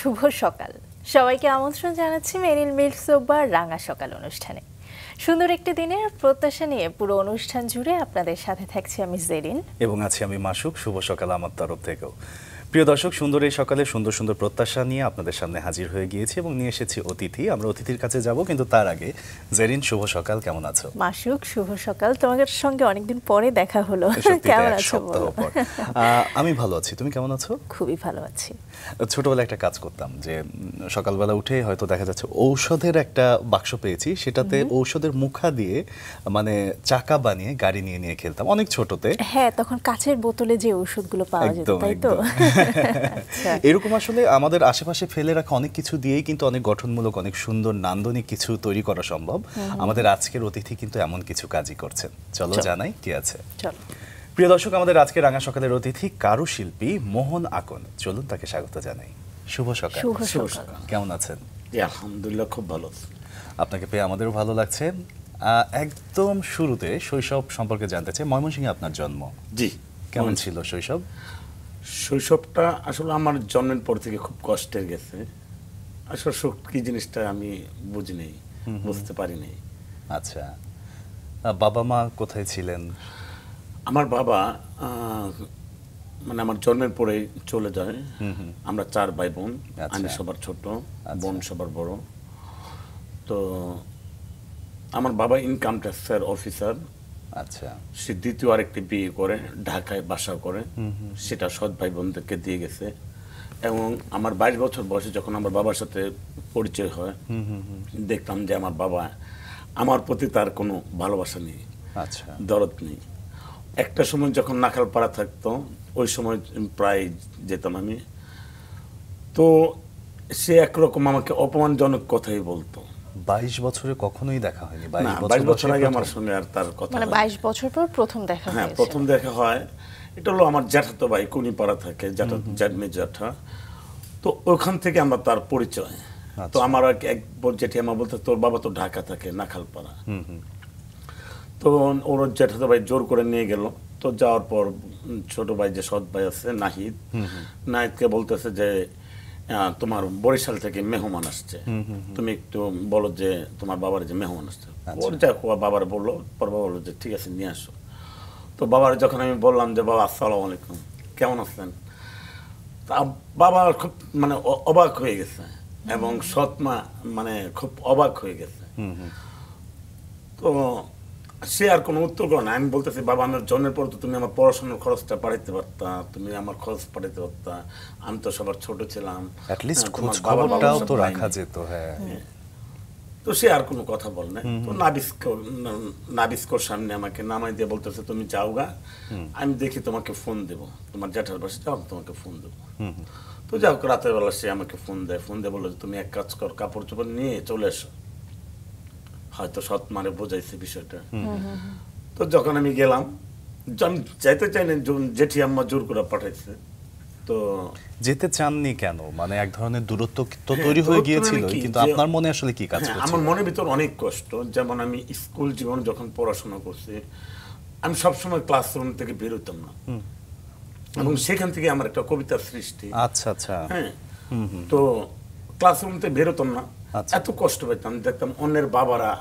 শুভ সকাল। সবাইকে আমন্ত্রণ জানাচ্ছি মেরিল মিল্কসোবার রাঙা সকাল অনুষ্ঠানে। সুন্দর একটি দিনের প্রত্যাশা নিয়ে পুরো অনুষ্ঠান জুড়ে আপনাদের সাথে থাকছি আমি জেরিন এবং আছি আমি মাসুক। শুভ সকাল আমার তরফ থেকেও। প্রিয় দর্শক, সুন্দর এই সকালে সুন্দর সুন্দর প্রত্যাশা নিয়ে আপনাদের সামনে হাজির হয়ে গিয়েছি এবং নিয়ে এসেছি অতিথি। আমরা অতিথির কাছে যাব, কিন্তু তার আগে জেরিন, শুভ সকাল, কেমন আছো? মাসুক, শুভ সকাল। তোমাদের সঙ্গে অনেকদিন পরে দেখা হলো, কেমন আছো? আমি ভালো আছি, তুমি কেমন আছো? খুবই ভালো আছি। ছোটবেলায় একটা কাজ করতাম, যে সকালবেলা উঠে হয়তো দেখা যাচ্ছে ঔষধের একটা বাক্স পেয়েছি, সেটাতে ঔষধের মুখা দিয়ে মানে চাকা বানিয়ে গাড়ি নিয়ে নিয়ে খেলতাম অনেক ছোটতে। হ্যাঁ, তখন কাচের বোতলে যে ঔষধগুলো পাওয়া যেত, তাই তো? এরকম আসলে আমাদের আশেপাশে ফেলে রাখা অনেক কিছু দিয়েই কিন্তু অনেক গঠনমূলক, অনেক সুন্দর নান্দনিক কিছু তৈরি করা সম্ভব। আমাদের আজকের অতিথি কিন্তু এমন কিছু কাজই করছেন। চলো জানাই কি আছে। চলো। প্রিয় দর্শক, আমাদের আজকে রাঙা সকালের অতিথি কারুশিল্পী মোহন আকন। চলুন তাকে স্বাগত জানাই। শুভ সকাল। শুভ সকাল। কেমন আছেন? আলহামদুলিল্লাহ, খুব ভালো। আপনাকে পেয়ে আমাদেরও ভালো লাগছে। একদম শুরুতে শৈশব সম্পর্কে জানতে চাই। ময়মনসিংহে আপনার জন্ম। জি। কেমন ছিল শৈশব? শৈশবটা আসলে আমার জন্মের পর থেকে খুব কষ্টের গেছে। আসলে সুখ কি জিনিসটা আমি বুঝি নেই, বুঝতে পারি নাই। আচ্ছা, বাবা মা কোথায় ছিলেন? আমার বাবা মানে আমার জন্মের পরে চলে যায়। আমরা 4 ভাই বোন। আমি সবার ছোট, বোন সবার বড়। তো আমার বাবা ইনকাম ট্যাক্সের অফিসার। আচ্ছা। সে দ্বিতীয় আরেকটি বিয়ে করে ঢাকায় বাসা করে, সেটা সৎ ভাই বোনদেরকে দিয়ে গেছে। এবং আমার 22 বছর বয়সে যখন আমার বাবার সাথে পরিচয় হয়, দেখতাম যে আমার বাবা, আমার প্রতি তার কোনো ভালোবাসা নেই, আচ্ছা, দরদ নেই। একটা সময় যখন নাখালপাড়া থাকতো, ওই সময় প্রায় যেতাম আমি। তো সে একরকম আমাকে অপমানজনক কথাই বলতো। 22 বছরে কখনোই দেখা হয়নি? 22 বছর আগে আমার সঙ্গে আর তার কথা, মানে 22 বছর পর প্রথম দেখা হয়েছে? হ্যাঁ, প্রথম দেখা হয়। এটা হলো আমার জ্যাঠাতো ভাই, কুনিপাড়া থাকে, জ্যাঠা জ্যাঠা। তো ওখান থেকে আমরা তার পরিচয়। তো আমার এক জেঠি আমার বলতে, তোর বাবা তো ঢাকা থাকে, নাখালপাড়া। তো ওর জ্যাঠাতো ভাই জোর করে নিয়ে গেল। তো যাওয়ার পর ছোট ভাই, যে সৎ ভাই আছে নাহিদ, নাহিদকে বলতেছে যে তোমার বরিশাল থেকে মেহমান আসছে, তুমি একটু বলো যে তোমার বাবার যে মেহমান আসছে। ওর যা বাবার বললো, পর বাবা বললো যে ঠিক আছে, নিয়ে আসো। তো বাবার যখন আমি বললাম যে বাবা আসসালামু আলাইকুম, কেমন আছেন, তা বাবা খুব মানে অবাক হয়ে গেছে, এবং সৎ মা মানে খুব অবাক হয়ে গেছে। তো সে আর কোনো উত্তর করে না। আমি বলতেছি, বাবা আমার জন্মের পর তো তুমি আমার পড়াশোনার খরচটা পাঠাইতে পারতা, তুমি আমার খরচ পাঠাইতে পারতা, আমি তো সবার ছোট ছিলাম, খবরটাও তো রাখা যেত। হ্যাঁ। তো সে আর কোনো কথা বল না। তো নাবিস্কর সামনে আমাকে নামাই দিয়ে বলতেছে, তুমি যাও গা, আমি দেখি তোমাকে ফোন দেব, তোমার জ্যাঠার বাসে যাও, তোমাকে ফোন দেবো। তো যাও, রাতের বেলা সে আমাকে ফোন দিয়ে বললো যে তুমি এক কাজ কর, কাপড় চোপড় নিয়ে চলে এসো। হয়তো সৎ মানে বোঝাইছে বিষয়টা। তো যখন আমি গেলাম, আমি যাইতে চাইনি, জেঠি আম্মা জোর করে পাঠাইছে। তো যেতে চাননি কেন? মানে এক ধরনের দূরত্ব তো তৈরি হয়ে গিয়েছিল, কিন্তু আপনার মনে আসলে কি কাজ করছিল? আমার মনের ভিতর অনেক কষ্ট। যেমন আমি স্কুল জীবন যখন পড়াশোনা করছি, আমি সবসময় ক্লাসরুম থেকে বেরোতাম না, এবং সেখান থেকে আমার একটা কবিতার সৃষ্টি। আচ্ছা আচ্ছা। হ্যাঁ। তো ক্লাসরুম থেকে বেরোতাম না, এত কষ্ট পেতাম। দেখতাম অন্যের বাবারা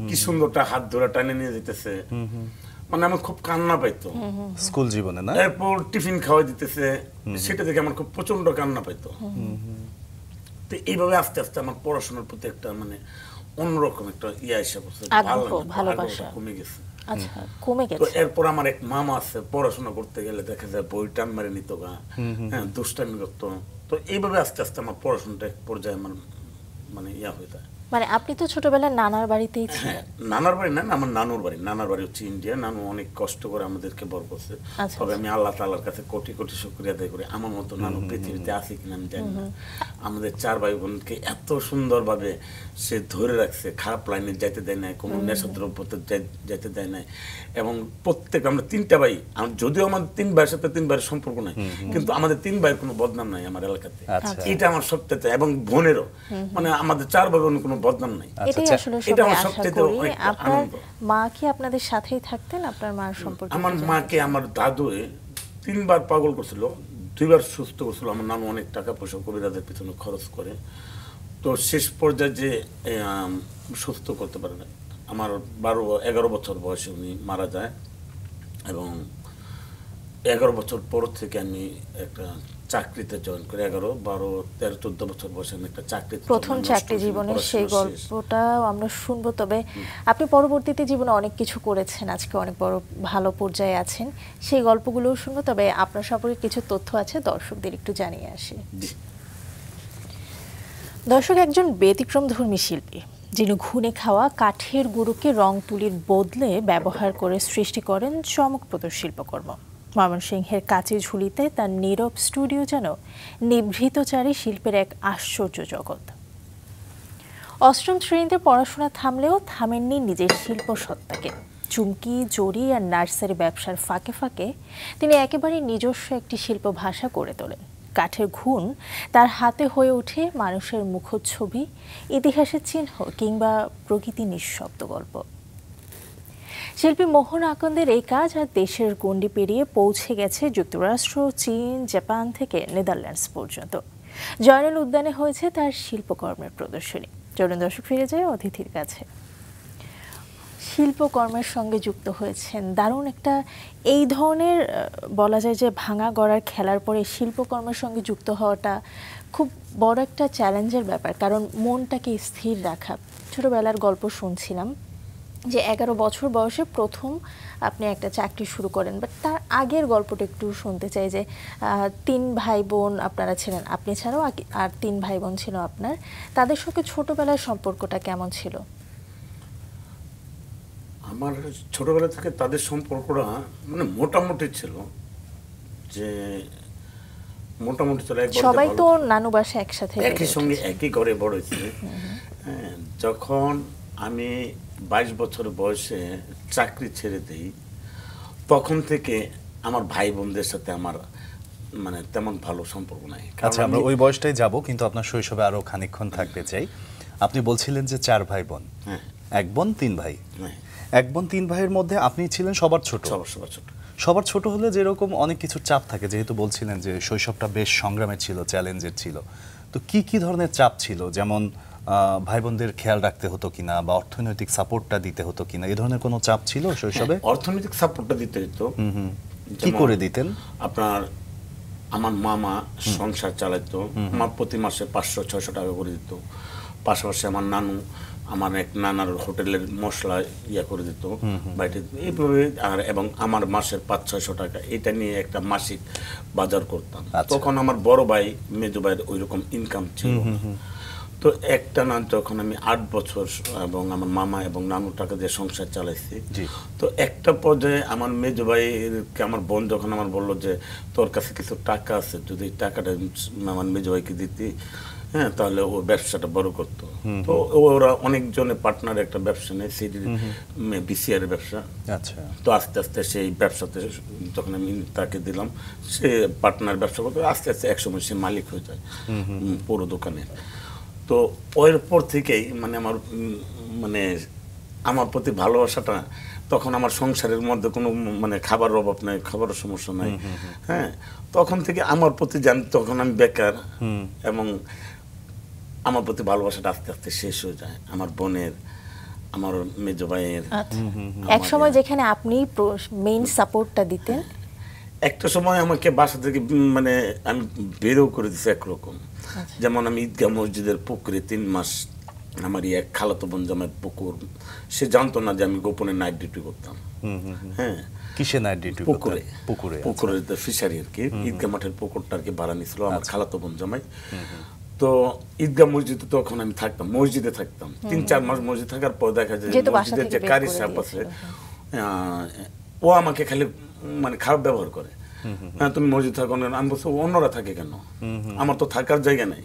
কি সুন্দরটা হাত ধরে টানে নিয়ে যেতেছে, মানে আমার খুব কান্না পাইতো স্কুল জীবনে। না, এরপর টিফিন খাওয়া দিতেছে, সেটা দেখে আমার খুব প্রচন্ড কান্না পাইতো। তো এইভাবে আস্তে আস্তে আমার পড়াশোনার প্রতি একটা মানে অন্যরকম একটা এসে পড়ছে, ভালোবাসা কমে গেছে। আচ্ছা, কমে গেছে। তো এরপর আমার এক মামা আছে, পড়াশোনা করতে গেলে দেখা যায় বই টান মেরে নিত গা, হ্যাঁ, দুষ্টামি করতো। তো এইভাবে আস্তে আস্তে আমার পড়াশোনাটা এক পর্যায়ে আমার মানে হয়ে যায়। মানে আপনি তো ছোটবেলায় নানার বাড়িতেই ছিলেন? নানার বাড়ি না, আমার নানুর বাড়ি। নানার বাড়ি হচ্ছে ইন্ডিয়া। নানু অনেক কষ্ট করে আমাদেরকে বড় করছে। তবে আমি আল্লাহ তাআলার কাছে কোটি কোটি শুকরিয়া আদায় করি, আমার মতো নানু পৃথিবীতে আছে কিনা আমি জানি না। আমাদের 4 ভাই বোনকে এত সুন্দরভাবে সে ধরে রাখছে, খারাপ লাইনে যাইতে দেয় নাই, কোনো নেশাদ্রব্যতে যাইতে দেয় নাই। এবং প্রত্যেক আমরা 3টা ভাই, যদিও আমাদের 3 ভাইয়ের সাথে 3 ভাইয়ের সম্পর্ক নাই, কিন্তু আমাদের 3 ভাইয়ের কোনো বদনাম নাই আমার এলাকাতে। এটা আমার সবচেয়ে, এবং বোনেরও, মানে আমাদের 4 ভাই বোনের কোনো বদনাম নাই। এটাই আসলে সবাই আশা করি। আপনার মা কি আপনাদের সাথেই থাকতেন? আপনার মার সম্পর্কে? আমার মাকে আমার দাদু 3 বার পাগল করছিল। দুইবার সুস্থ করছিল। আমার নানু অনেক টাকা পয়সা কবিরাজের পিছনে খরচ করে, তো শেষ পর্যায়ে যে সুস্থ করতে পারে না। আমার 11 বছর বয়সে উনি মারা যায়, এবং 11 বছর পর থেকে আমি একটা চাকরিতে জয়েন করি। 11, 12, 13, 14 বছর বয়সে আমি একটা চাকরিতে, প্রথম চাকরি জীবনের সেই গল্পটা আমরা শুনবো। তবে আপনি পরবর্তীতে জীবনে অনেক কিছু করেছেন, আজকে অনেক বড় ভালো পর্যায়ে আছেন, সেই গল্পগুলোও শুনবো। তবে আপনার সম্পর্কে কিছু তথ্য আছে, দর্শকদের একটু জানিয়ে আসি। দর্শক, একজন ব্যতিক্রমধর্মী শিল্পী, যিনি ঘুণে খাওয়া কাঠের গুঁড়োকে রং তুলির বদলে ব্যবহার করে সৃষ্টি করেন চমকপ্রদ শিল্পকর্ম। ময়মনসিংহের কাচি ঝুলিতে তার নীরব স্টুডিও যেন নিভৃতচারী শিল্পের এক আশ্চর্য জগৎ। অষ্টম শ্রেণীতে পড়াশোনা থামলেও থামেননি নিজের শিল্প সত্তাকে। চুমকি, জড়ি আর নার্সারি ব্যবসার ফাঁকে ফাঁকে তিনি একেবারে নিজস্ব একটি শিল্প ভাষা গড়ে তোলেন। কাঠের ঘুণ তার হাতে হয়ে ওঠে মানুষের মুখচ্ছবি, ইতিহাসের চিহ্ন কিংবা প্রকৃতি নিঃশব্দ গল্প। শিল্পী মোহন আকন্দের এই কাজ আর দেশের গণ্ডি পেরিয়ে পৌঁছে গেছে যুক্তরাষ্ট্র, চীন, জাপান থেকে নেদারল্যান্ডস পর্যন্ত। জয়নুল উদ্যানে হয়েছে তার শিল্পকর্মের প্রদর্শনী। চলুন দর্শক, ফিরে যায় অতিথির কাছে। শিল্পকর্মের সঙ্গে যুক্ত হয়েছেন, দারুণ একটা এই ধরনের বলা যায় যে ভাঙা গড়ার খেলার পরে শিল্পকর্মের সঙ্গে যুক্ত হওয়াটা খুব বড় একটা চ্যালেঞ্জের ব্যাপার, কারণ মনটাকে স্থির রাখা। ছোটবেলার গল্প শুনছিলাম যে 11 বছর বয়সে প্রথম আপনি একটা চাকরি শুরু করেন, বাট তার আগের গল্পটা একটু শুনতে চাই। যে 3 ভাই বোন আপনারা ছিলেন, আপনি ছাড়াও আর 3 ভাই বোন ছিল আপনার, তাদের সঙ্গে ছোটবেলার সম্পর্কটা কেমন ছিল? আমার ছোটবেলা থেকে তাদের সম্পর্কটা মানে মোটামুটি ছিল, যে মোটামুটি ছিল। সবাই তো নানু বাসায় একসাথে একই সঙ্গে একই ঘরে বড় হয়েছে। যখন আমি 22 বছর বয়সে চাকরি ছেড়ে দিই, তখন থেকে আমার ভাই বোনদের সাথে আমার মানে তেমন ভালো সম্পর্ক নাই। আচ্ছা, আমরা ওই বয়সটাই যাব, কিন্তু আপনার শৈশবে আরো খানিকক্ষণ থাকতে চাই। আপনি বলছিলেন যে 4 ভাই বোন, 1 বোন 3 ভাই। 1 বোন 3 ভাইয়ের মধ্যে আপনি ছিলেন সবার ছোট। সবার ছোট হলে যেরকম অনেক কিছু চাপ থাকে, যেহেতু বলছিলেন যে শৈশবটা বেশ সংগ্রামের ছিল, চ্যালেঞ্জের ছিল, তো কি ধরনের চাপ ছিল? যেমন ভাই বোনদের খেয়াল রাখতে হতো কিনা, বা অর্থনৈতিক সাপোর্টটা দিতে হতো কিনা, এই ধরনের কোনো চাপ ছিল শৈশবে? অর্থনৈতিক সাপোর্টটা দিতে হতো। কি করে দিতেন? আপনার আমার মামা সংসার চালাইতো, আমার প্রতি মাসে 500-600 টাকা করে দিত। পাশাপাশি আমার নানু আমার এক নানার হোটেলের মশলা করে দিত বাইরে, এইভাবে। আর এবং আমার মাসের 500-600 টাকা, এটা নিয়ে একটা মাসিক বাজার করতাম। তখন আমার বড় ভাই মেজো ভাইয়ের ওই রকম ইনকাম ছিল। তো একটা না, যখন আমি 8 বছর এবং আমার মামা এবং নানুর টাকা দিয়ে সংসার চালাইছি, তো একটা পর্যায়ে আমার মেজো ভাইকে আমার বোন যখন আমার বললো যে তোর কাছে কিছু টাকা আছে, যদি টাকাটা আমার মেজো ভাইকে দিতি, তাহলে ও ব্যবসাটা বড় করতো। তো ওরা অনেকজনের পার্টনার একটা ব্যবসা নেয়, সিডি বিসিআর ব্যবসা। তো আস্তে আস্তে সেই ব্যবসাতে যখন আমি তাকে দিলাম, সে পার্টনার ব্যবসা করতে আস্তে আস্তে একসময় সে মালিক হয়ে যায় পুরো দোকানে। তো ওর পর থেকেই মানে আমার প্রতি ভালোবাসাটা, তখন আমার সংসারের মধ্যে কোনো মানে খাবার অভাব নাই, খাবারের সমস্যা নাই। তখন থেকে আমার প্রতি তখন আমি বেকার, এবং আমার প্রতি ভালোবাসাটা আস্তে আস্তে শেষ হয়ে যায়। আমার বোনের, আমার মেজো ভাইয়ের। এক সময় যেখানে আপনি মেইন সাপোর্টটা দিতেন, একটা সময় আমাকে বাসা থেকে মানে আমি বেরও করে দিছি একরকম। যেমন আমি ঈদগাহ মসজিদের পুকুরে 3 মাস, আমার এক খালাতো বোন জামাই পুকুর, সে জানতো না যে আমি গোপনে নাইট ডিউটি করতাম। কিসে নাইট ডিউটি? পুকুরে ফিশারি আর কি, ঈদগাহ মাঠের পুকুরটা আর কি ভাড়া নিছিল আমার খালাতো বোন জামাই। তো ঈদগাহ মসজিদে তখন আমি থাকতাম, মসজিদে থাকতাম 3-4 মাস। মসজিদ থাকার পর দেখা যায় মসজিদের যে কারি সাহেব আছে, ও আমাকে খালি মানে খারাপ ব্যবহার করে। তুমি মসজিদ থাকো না। আমি বলছি অন্যরা থাকে কেন, আমার তো থাকার জায়গা নাই।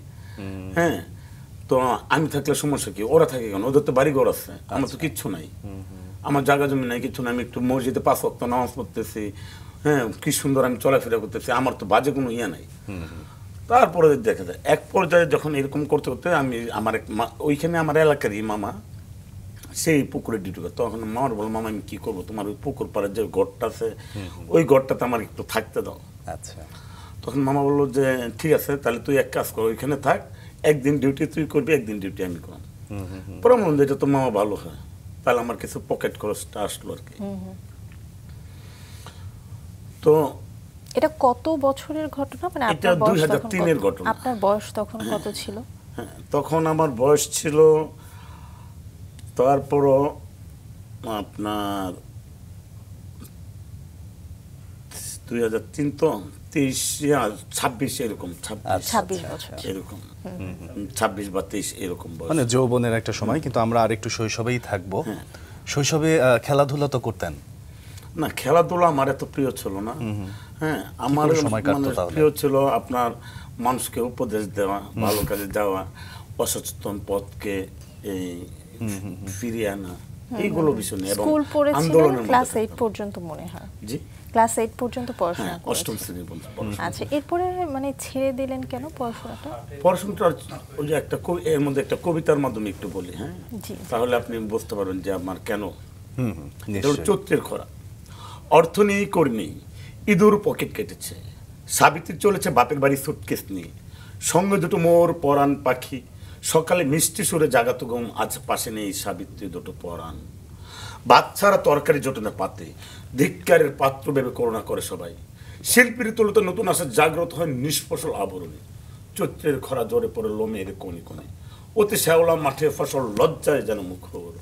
তো আমি থাকলে সমস্যা কি, ওরা থাকে কেন, ওদের তো বাড়ি ঘর আছে, আমার তো কিচ্ছু নাই, আমার জায়গা জমি নাই, কিচ্ছু নাই। আমি একটু মসজিদে 5 ওয়াক্ত নামাজ পড়তেছি, কি সুন্দর আমি চলাফেরা করতেছি, আমার তো বাজে কোনো ইয়ে নাই। তারপরে দেখা যায় এক পর্যায়ে যখন এরকম করতে করতে আমি আমার ওইখানে আমার এলাকারই মামা সেই পুকুরে ডিউটি করতো। তখন মামার বল, মামা আমি কি করবো, তোমার ওই পুকুর পাড়ের যে ঘরটা আছে ওই ঘরটাতে আমার একটু থাকতে দাও। আচ্ছা। তো তখন মামা বললো যে ঠিক আছে তাহলে তুই এক কাজ কর, ওইখানে থাক, একদিন ডিউটি তুই করবি, একদিন ডিউটি আমি করব। পরে মনে হয় এটা তো মামা ভালো হয়, তাহলে আমার কিছু পকেট খরচটা আসলো আর কি। তো এটা কত বছরের ঘটনা, মানে এটা আপনার বয়স তখন 2003 এর ঘটনা। আপনার বয়স তখন কত ছিল? হ্যাঁ, তখন আমার বয়স ছিল তারপরও আপনার 2003 তো 23 26 এরকম, 26 বছর এরকম 26 বা 23 এরকম বয়স। মানে যৌবনের একটা সময়, কিন্তু আমরা আর একটু শৈশবেই থাকবো। শৈশবে খেলাধুলা তো করতেন? না, খেলাধুলা আমার এত প্রিয় ছিল না। হ্যাঁ, আমার সময় কাটতো তাহলে? প্রিয় ছিল আপনার মানুষকে উপদেশ দেওয়া, ভালো কাজে যাওয়া, অসচেতন পথকে এই ফিরিয়ে আনা, এইগুলো বিষয় নিয়ে এবং স্কুল পড়েছিলেন আন্দোলনের ক্লাস মধ্যে 8 পর্যন্ত মনে হয়? জি, ক্লাস 8 পর্যন্ত পড়াশোনা হ্যাঁ, করেছেন। 8ম শ্রেণী পর্যন্ত পড়াশোনা। আচ্ছা, এরপরে মানে ছেড়ে দিলেন কেন পড়াশোনাটা? পড়াশোনাটা ওই যে একটা এর মধ্যে একটা কবিতার মাধ্যমে একটু বলি, হ্যাঁ, জি। তাহলে আপনি বুঝতে পারবেন যে আমার কেন। এটা হলো নিশ্চয়ই। চৈত্রের খরা। অর্থ নেই, কর নেই, ইঁদুর পকেট কেটেছে, সাবিত্রী চলেছে বাপের বাড়ি সুটকেস নিয়ে, সঙ্গে দুটো মোর পরাণ পাখি, সকালে মিষ্টি সুরে জাগাতো ঘুম, আজ পাশে নেই সাবিত্রী দুটো পরাণ, বাচ্চারা তরকারি জোটে না পাতে, ধিক্কারের পাত্র ভেবে করুণা করে সবাই, শিল্পীর তুলতে নতুন আসা জাগ্রত হয় নিষ্ফসল আবরণে, চৈত্রের খরা জোরে পড়ে লোমের কোণে কোণে, অতি শ্যাওলা মাঠে ফসল লজ্জায় যেন মুখর,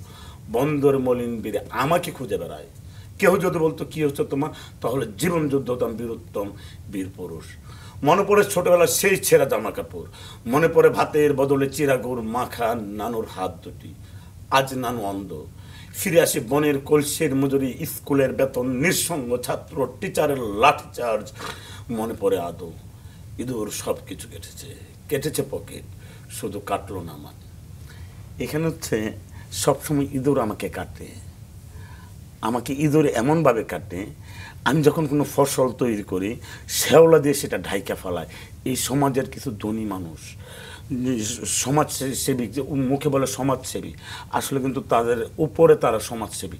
বন্দর মলিন বীরে আমাকে খুঁজে বেড়ায়, কেউ যদি বলতো কি হচ্ছে তোমার, তাহলে জীবন যুদ্ধ হতাম বীরোত্তম বীর পুরুষ। মনে পড়ে ছোটবেলার সেই ছেঁড়া জামা কাপড়, মনে পড়ে ভাতের বদলে চিরা গুড় মাখা নানুর হাত দুটি, আজ নানু অন্ধ, ফিরে আসি বনের কলসির মজুরি, স্কুলের বেতন, নিঃসঙ্গ ছাত্র, টিচারের লাঠিচার্জ, মনে পড়ে আদৌ ইঁদুর সব কিছু কেটেছে, কেটেছে পকেট, শুধু কাটলো না আমার। এখানে হচ্ছে সবসময় ইঁদুর আমাকে কাটে, আমাকে ইঁদুর এমনভাবে কাটে, আমি যখন কোনো ফসল তৈরি করি শ্যাওলা দিয়ে সেটা ঢাইকা ফেলায়। এই সমাজের কিছু ধনী মানুষ, সমাজসেবী, যে মুখে বলে সমাজসেবী, আসলে কিন্তু তাদের উপরে তারা সমাজসেবী,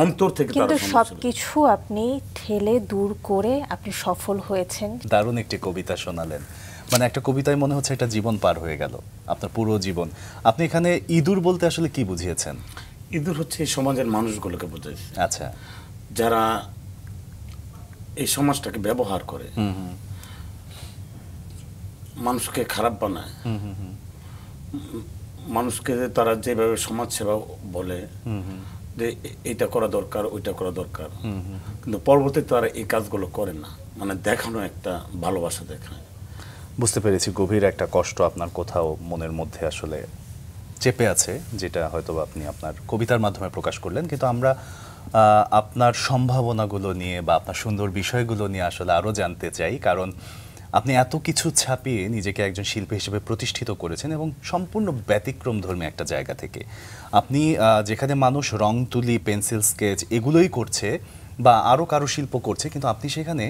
অন্তর থেকে তারা কিন্তু সমাজসেবী। সবকিছু আপনি ঠেলে দূর করে আপনি সফল হয়েছেন। দারুণ একটি কবিতা শোনালেন, মানে একটা কবিতায় মনে হচ্ছে একটা জীবন পার হয়ে গেল, আপনার পুরো জীবন। আপনি এখানে ইঁদুর বলতে আসলে কি বুঝিয়েছেন? ইঁদুর হচ্ছে এই সমাজের মানুষগুলোকে বোঝাইছে, আচ্ছা, যারা এই সমাজটাকে ব্যবহার করে, মানুষকে খারাপ বানায়, মানুষকে তারা যেভাবে সমাজ সেবা বলে যে এটা করা দরকার, ওইটা করা দরকার, কিন্তু পরবর্তীতে তারা এই কাজগুলো করে না, মানে দেখানো একটা ভালোবাসা দেখায়। বুঝতে পেরেছি, গভীর একটা কষ্ট আপনার কোথাও মনের মধ্যে আসলে চেপে আছে, যেটা হয়তো আপনি আপনার কবিতার মাধ্যমে প্রকাশ করলেন। কিন্তু আমরা আপনার সম্ভাবনাগুলো নিয়ে বা আপনার সুন্দর বিষয়গুলো নিয়ে আসলে আরও জানতে চাই, কারণ আপনি এত কিছু ছাপিয়ে নিজেকে একজন শিল্পী হিসেবে প্রতিষ্ঠিত করেছেন এবং সম্পূর্ণ ব্যতিক্রমধর্মী একটা জায়গা থেকে। আপনি যেখানে মানুষ রং তুলি, পেন্সিল স্কেচ এগুলোই করছে বা আরও কারো শিল্প করছে, কিন্তু আপনি সেখানে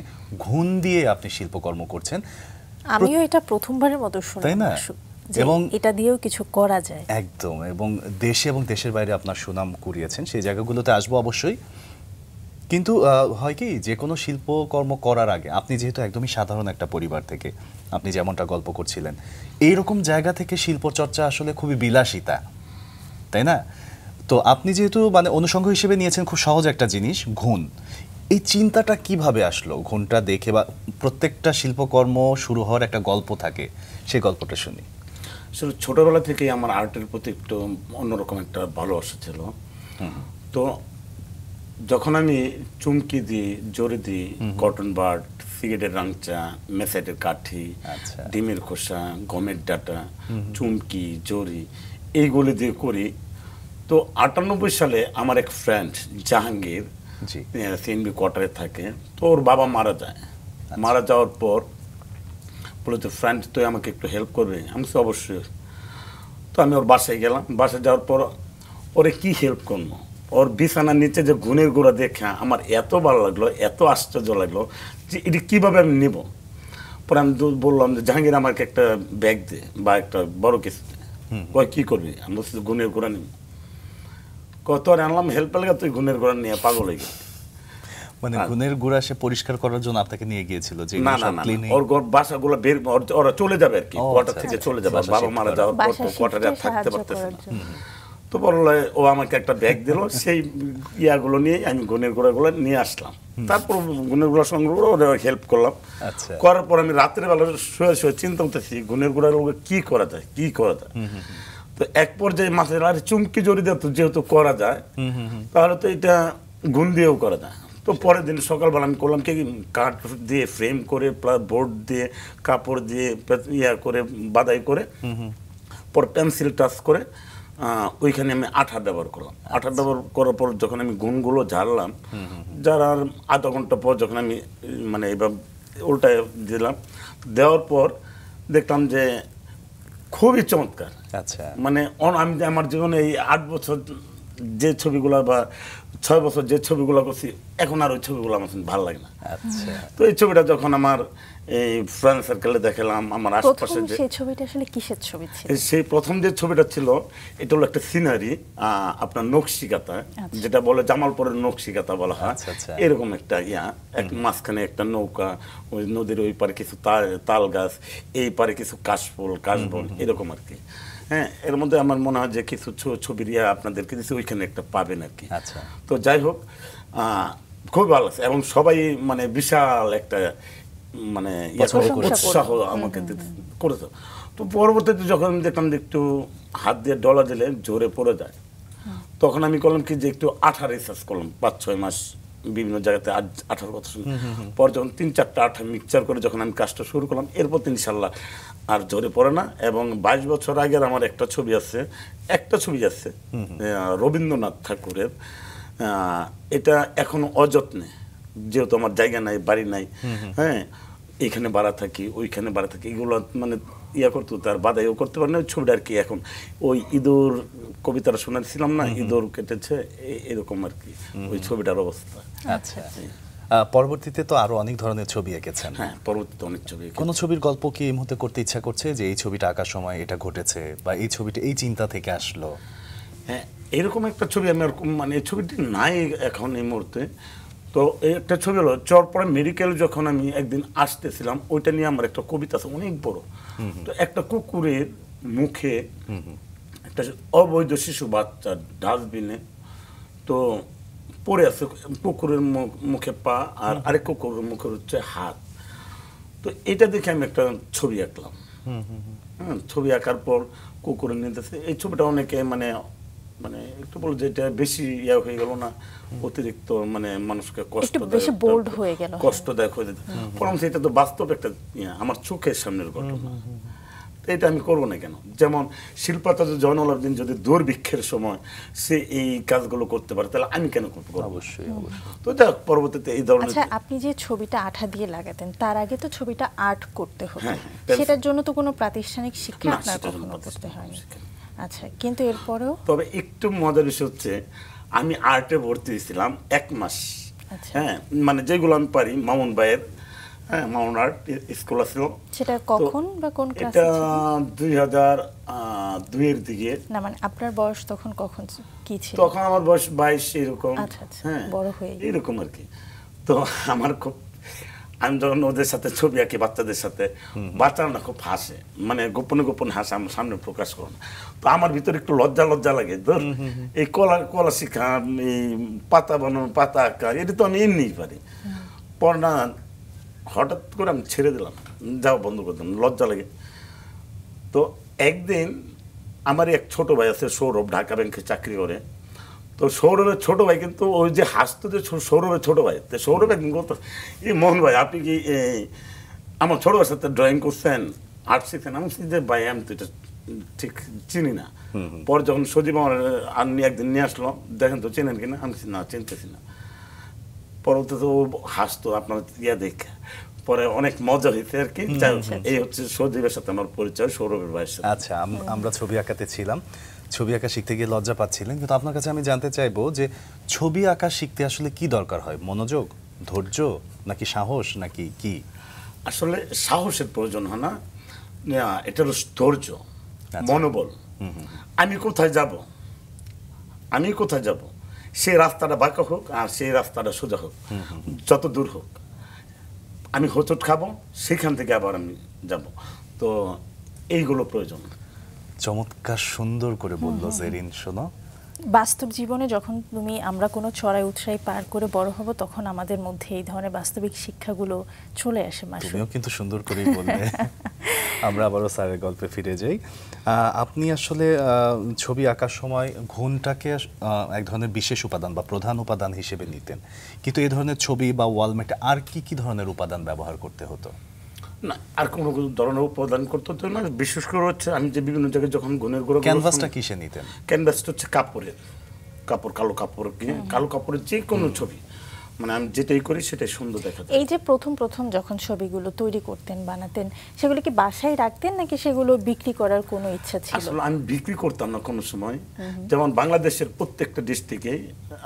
ঘুণ দিয়ে আপনি শিল্পকর্ম করছেন। আমিও এটা প্রথমবারের মতো শুনলাম, তাই না? এবং এটা দিয়েও কিছু করা যায় একদম, এবং দেশে এবং দেশের বাইরে আপনার সুনাম কুড়িয়েছেন, সেই জায়গাগুলোতে আসবো অবশ্যই। কিন্তু হয় কি, যে কোনো শিল্পকর্ম করার আগে আপনি যেহেতু একদমই সাধারণ একটা পরিবার থেকে, আপনি যেমনটা গল্প করছিলেন, এইরকম জায়গা থেকে শিল্পচর্চা আসলে খুবই বিলাসিতা, তাই না? তো আপনি যেহেতু মানে অনুষঙ্গ হিসেবে নিয়েছেন খুব সহজ একটা জিনিস, ঘুণ। এই চিন্তাটা কিভাবে আসলো? ঘুণটা দেখে বা প্রত্যেকটা শিল্পকর্ম শুরু হওয়ার একটা গল্প থাকে, সেই গল্পটা শুনি। আসলে ছোটবেলা থেকেই আমার আর্টের প্রতি একটু অন্যরকম একটা ভালোবাসা ছিল। তো যখন আমি চুমকি দিই, জরি দিই, কটন বার্ড, সিগারেটের রাংচা, মেসাইটের কাঠি, ডিমের খোসা, গমের ডাটা, চুমকি, জরি, এইগুলি দিয়ে করি। তো 98 সালে আমার এক ফ্রেন্ড জাহাঙ্গীর সিএনবি কোয়ার্টারে থাকে, তো ওর বাবা মারা যায়। মারা যাওয়ার পর বলে, তো ফ্রেন্ড তুই আমাকে একটু হেল্প করবে? আমি তো অবশ্যই। তো আমি ওর বাসায় গেলাম। বাসায় যাওয়ার পর ওরে কি হেল্প করবো, ওর বিছানার নিচে যে ঘুণের গুঁড়া দেখা আমার এত ভালো লাগলো, এত আশ্চর্য লাগলো যে এটি কীভাবে আমি নেব। পরে আমি বললাম যে জাহাঙ্গীর আমাকে একটা ব্যাগ দে বা একটা বড় কিছু দে। কয় কী করবি? আমি বলছি ঘুণের গুঁড়া নিব। কত আর আনলাম হেল্প পেলে, তুই ঘুণের গুঁড়া নিয়ে পাগল হয়ে গেলি। মানে গুণের গুড়া সে পরিষ্কার করার জন্য আপনাকে নিয়ে গিয়েছিল যে না না না ওর বাসাগুলো বের ওরা চলে যাবে আর কি কোয়ার্টার থেকে চলে যাবে বাবা মারা যাওয়ার পর তো কোয়ার্টারে থাকতে পারতেছে না তো বললো ও আমাকে একটা ব্যাগ দিল সেই ইয়াগুলো নিয়ে আমি গুণের গুঁড়াগুলো নিয়ে আসলাম তারপর গুণের গুঁড়া সংগ্রহ করে ওদের হেল্প করলাম করার পর আমি রাত্রে বেলা শুয়ে শুয়ে চিন্তা করতেছি গুণের গুঁড়াগুলো কি করা যায় তো এক পর্যায়ে মাছের আর চুমকি জড়ি দিত যেহেতু করা যায় তাহলে তো এটা গুণ দিয়েও করা যায় তো পরের দিন সকালবেলা আমি করলাম কি কাঠ দিয়ে ফ্রেম করে বোর্ড দিয়ে কাপড় দিয়ে ইয়া করে বাদাই করে পর পেন্সিল টাচ করে ওইখানে আমি আঠা ব্যবহার করলাম আঠা ব্যবহার করার পর যখন আমি গুণগুলো ঝাড়লাম ঝাড়ার আধা ঘন্টা পর যখন আমি মানে এবার উল্টায় দিলাম দেওয়ার পর দেখলাম যে খুবই চমৎকার আচ্ছা মানে আমি আমার জীবনে এই 8 বছর যে ছবিগুলো বা 6 বছর যে ছবিগুলো করছি এখন আর ওই ছবিগুলো আমার ভালো লাগে না আচ্ছা তো এই ছবিটা যখন আমার এই ফ্রেন্ড সার্কেলে দেখালাম আমার আশেপাশে যে সেই ছবিটা আসলে কিসের ছবি ছিল সেই প্রথম যে ছবিটা ছিল এটা হলো একটা সিনারি আপনার নকশিকাতা যেটা বলে জামালপুরের নকশিকাতা বলা হয় এরকম একটা এক মাঝখানে একটা নৌকা ওই নদীর ওই পারে কিছু তাল গাছ এই পারে কিছু কাশফুল কাশবন এরকম আর কি হ্যাঁ এর মধ্যে আমার মনে হয় যে কিছু ছবির আপনাদেরকে দিচ্ছে ওইখানে একটা পাবেন আর কি তো যাই হোক খুব ভালো লাগছে এবং সবাই মানে বিশাল একটা মানে উৎসাহ আমাকে করেছে তো পরবর্তীতে যখন আমি দেখলাম যে একটু হাত দিয়ে ডলা দিলে জোরে পড়ে যায় তখন আমি করলাম কি যে একটু আঠা রিসার্চ করলাম 5-6 মাস বিভিন্ন জায়গাতে আঠার কথা শুনি পর যখন 3-4টা আঠা মিক্সচার করে যখন আমি কাজটা শুরু করলাম এরপর ইনশাল্লাহ আর জোরে পড়ে না এবং 22 বছর আগের আমার একটা ছবি আছে রবীন্দ্রনাথ ঠাকুরের এটা এখনো অযত্নে যেহেতু আমার জায়গা নাই বাড়ি নাই হ্যাঁ এইখানে বাড়া থাকি ওইখানে বাড়া থাকি এগুলো মানে করতো তার বাধাইও করতে পারে না ওই ছবিটা আর কি এখন ওই ইঁদুর কবিতাটা শোনাচ্ছিলাম না ইঁদুর কেটেছে এরকম আর কি ওই ছবিটার অবস্থা আচ্ছা পরবর্তীতে তো আরো অনেক ধরনের ছবি এঁকেছেন হ্যাঁ পরবর্তীতে অনেক ছবি কোন ছবির গল্প কি এই মুহূর্তে করতে ইচ্ছা করছে যে এই ছবিটা আঁকার সময় এটা ঘটেছে বা এই ছবিটা এই চিন্তা থেকে আসলো হ্যাঁ এরকম একটা ছবি আমি মানে এই ছবিটি নাই এখন এই মুহূর্তে তো এই একটা ছবি হলো চরপড়া মেডিকেল যখন আমি একদিন আসতেছিলাম ওইটা নিয়ে আমার একটা কবিতা আছে অনেক বড় তো একটা কুকুরের মুখে একটা অবৈধ শিশু বাচ্চা ডাস্টবিনে তো পড়ে আছে কুকুরের মুখে পা আর আরেক কুকুরের মুখে হচ্ছে হাত তো এটা দেখে আমি একটা ছবি আঁকলাম ছবি আঁকার পর কুকুরের নিতেছে এই ছবিটা অনেকে মানে মানে একটু বলো যে এটা বেশি হয়ে গেল না অতিরিক্ত মানে মানুষকে কষ্টদায়ক হয়ে যেত বরং এটা তো বাস্তব একটা আমার চোখের সামনের ঘটনা এটা আমি করবো না কেন যেমন শিল্পাতা জয়নুল আবেদিন যদি দুর্ভিক্ষের সময় সে এই কাজগুলো করতে পারে তাহলে আমি কেন করবো অবশ্যই তো দেখ পরবর্তীতে এই ধরনের আচ্ছা আপনি যে ছবিটা আঠা দিয়ে লাগাতেন তার আগে তো ছবিটা আর্ট করতে হতো সেটার জন্য তো কোনো প্রাতিষ্ঠানিক শিক্ষা আপনার কখনো করতে হয়নি আচ্ছা কিন্তু এরপরেও তবে একটু মজার বিষয় হচ্ছে আমি আর্টে ভর্তি হয়েছিলাম 1 মাস হ্যাঁ মানে যেগুলো আমি পারি মামুন ভাইয়ের মামুন আর্ট স্কুল ছিল সেটা কখন বা কোন ক্লাসে এটা 2002 এর দিকে না মানে আপনার বয়স তখন কখন কি ছিল তখন আমার বয়স 22 এরকম আচ্ছা হ্যাঁ বড় হয়ে এরকম আর কি তো আমার খুব আমি যখন ওদের সাথে ছবি আঁকি বাচ্চাদের সাথে বাচ্চারা না খুব হাসে মানে গোপনে গোপনে হাসে আমার সামনে প্রকাশ করো না তো আমার ভিতরে একটু লজ্জা লাগে ধর এই কলা শিখা এই পাতা বানানো পাতা আঁকা এটা তো আমি এমনিই পারি পর না হঠাৎ করে আমি ছেড়ে দিলাম যাও বন্ধ করে দিলাম লজ্জা লাগে তো একদিন আমার এক ছোট ভাই আছে সৌরভ ঢাকা ব্যাংকে চাকরি করে তো সৌরভের ছোট ভাই কিন্তু ওই যে হাসতো যে সৌরভের ছোট ভাই তো সৌরভ একদিন বলতো এই মোহন ভাই আপনি কি আমার ছোট ভাইয়ের সাথে ড্রয়িং করছেন আর্ট শিখছেন আমি যে ভাই আমি তো এটা ঠিক চিনি না পর যখন সজীব আমার একদিন নিয়ে আসলো দেখেন তো চেনেন কিনা আমি না চিনতেছি না পরবর্তীতে ও হাসতো আপনার দেখে পরে অনেক মজা হয়েছে আর কি এই হচ্ছে সজীবের সাথে আমার পরিচয় সৌরভের ভাইয়ের সাথে আচ্ছা আমরা ছবি আঁকাতে ছিলাম ছবি আঁকা শিখতে গিয়ে লজ্জা পাচ্ছিলেন কিন্তু আপনার কাছে আমি জানতে চাইবো যে ছবি আঁকা শিখতে আসলে কি দরকার হয় মনোযোগ ধৈর্য নাকি সাহস নাকি কি আসলে সাহসের প্রয়োজন হয় না এটা হলো ধৈর্য মনোবল আমি কোথায় যাব সেই রাস্তাটা বাঁকা হোক আর সেই রাস্তাটা সোজা হোক, যত দূর হোক আমি হোঁচট খাবো, সেখান থেকে আবার আমি যাব। তো এইগুলো প্রয়োজন। চমৎকার সুন্দর করে বললো জেরিন। শোনো, বাস্তব জীবনে যখন আমরা কোনো চড়াই উৎরাই পার করে বড় হব, তখন আমাদের মধ্যে এই ধরনের বাস্তবিক শিক্ষাগুলো চলে আসে। তুমিও কিন্তু সুন্দর করেই বললে। আমরা আবারও স্যারের গল্পে ফিরে যাই। আপনি আসলে ছবি আঁকার সময় ঘুণটাকে এক ধরনের বিশেষ উপাদান বা প্রধান উপাদান হিসেবে নিতেন, কিন্তু এই ধরনের ছবি বা ওয়ালমেটে আর কি ধরনের উপাদান ব্যবহার করতে হতো? না, আর কোনো ধরনের উপাদান করতে হতো না। বিশেষ করে হচ্ছে আমি যে বিভিন্ন জায়গায় যখন ঘুণের গুঁড়ো, ক্যানভাসটা কিসে নিতেন? ক্যানভাসটা হচ্ছে কাপড়, কালো কাপড় কিনে, কালো কাপড়ের যে কোনো ছবি, মানে আমি যেটাই করি সেটাই সুন্দর দেখা যায়। এই যে প্রথম যখন ছবিগুলো তৈরি করতেন, বানাতেন, সেগুলো কি বাসায় রাখতেন নাকি সেগুলো বিক্রি করার কোনো ইচ্ছা ছিল? আসলে আমি বিক্রি করতাম না কোনো সময়। যেমন বাংলাদেশের প্রত্যেকটা ডিস্ট্রিক্টে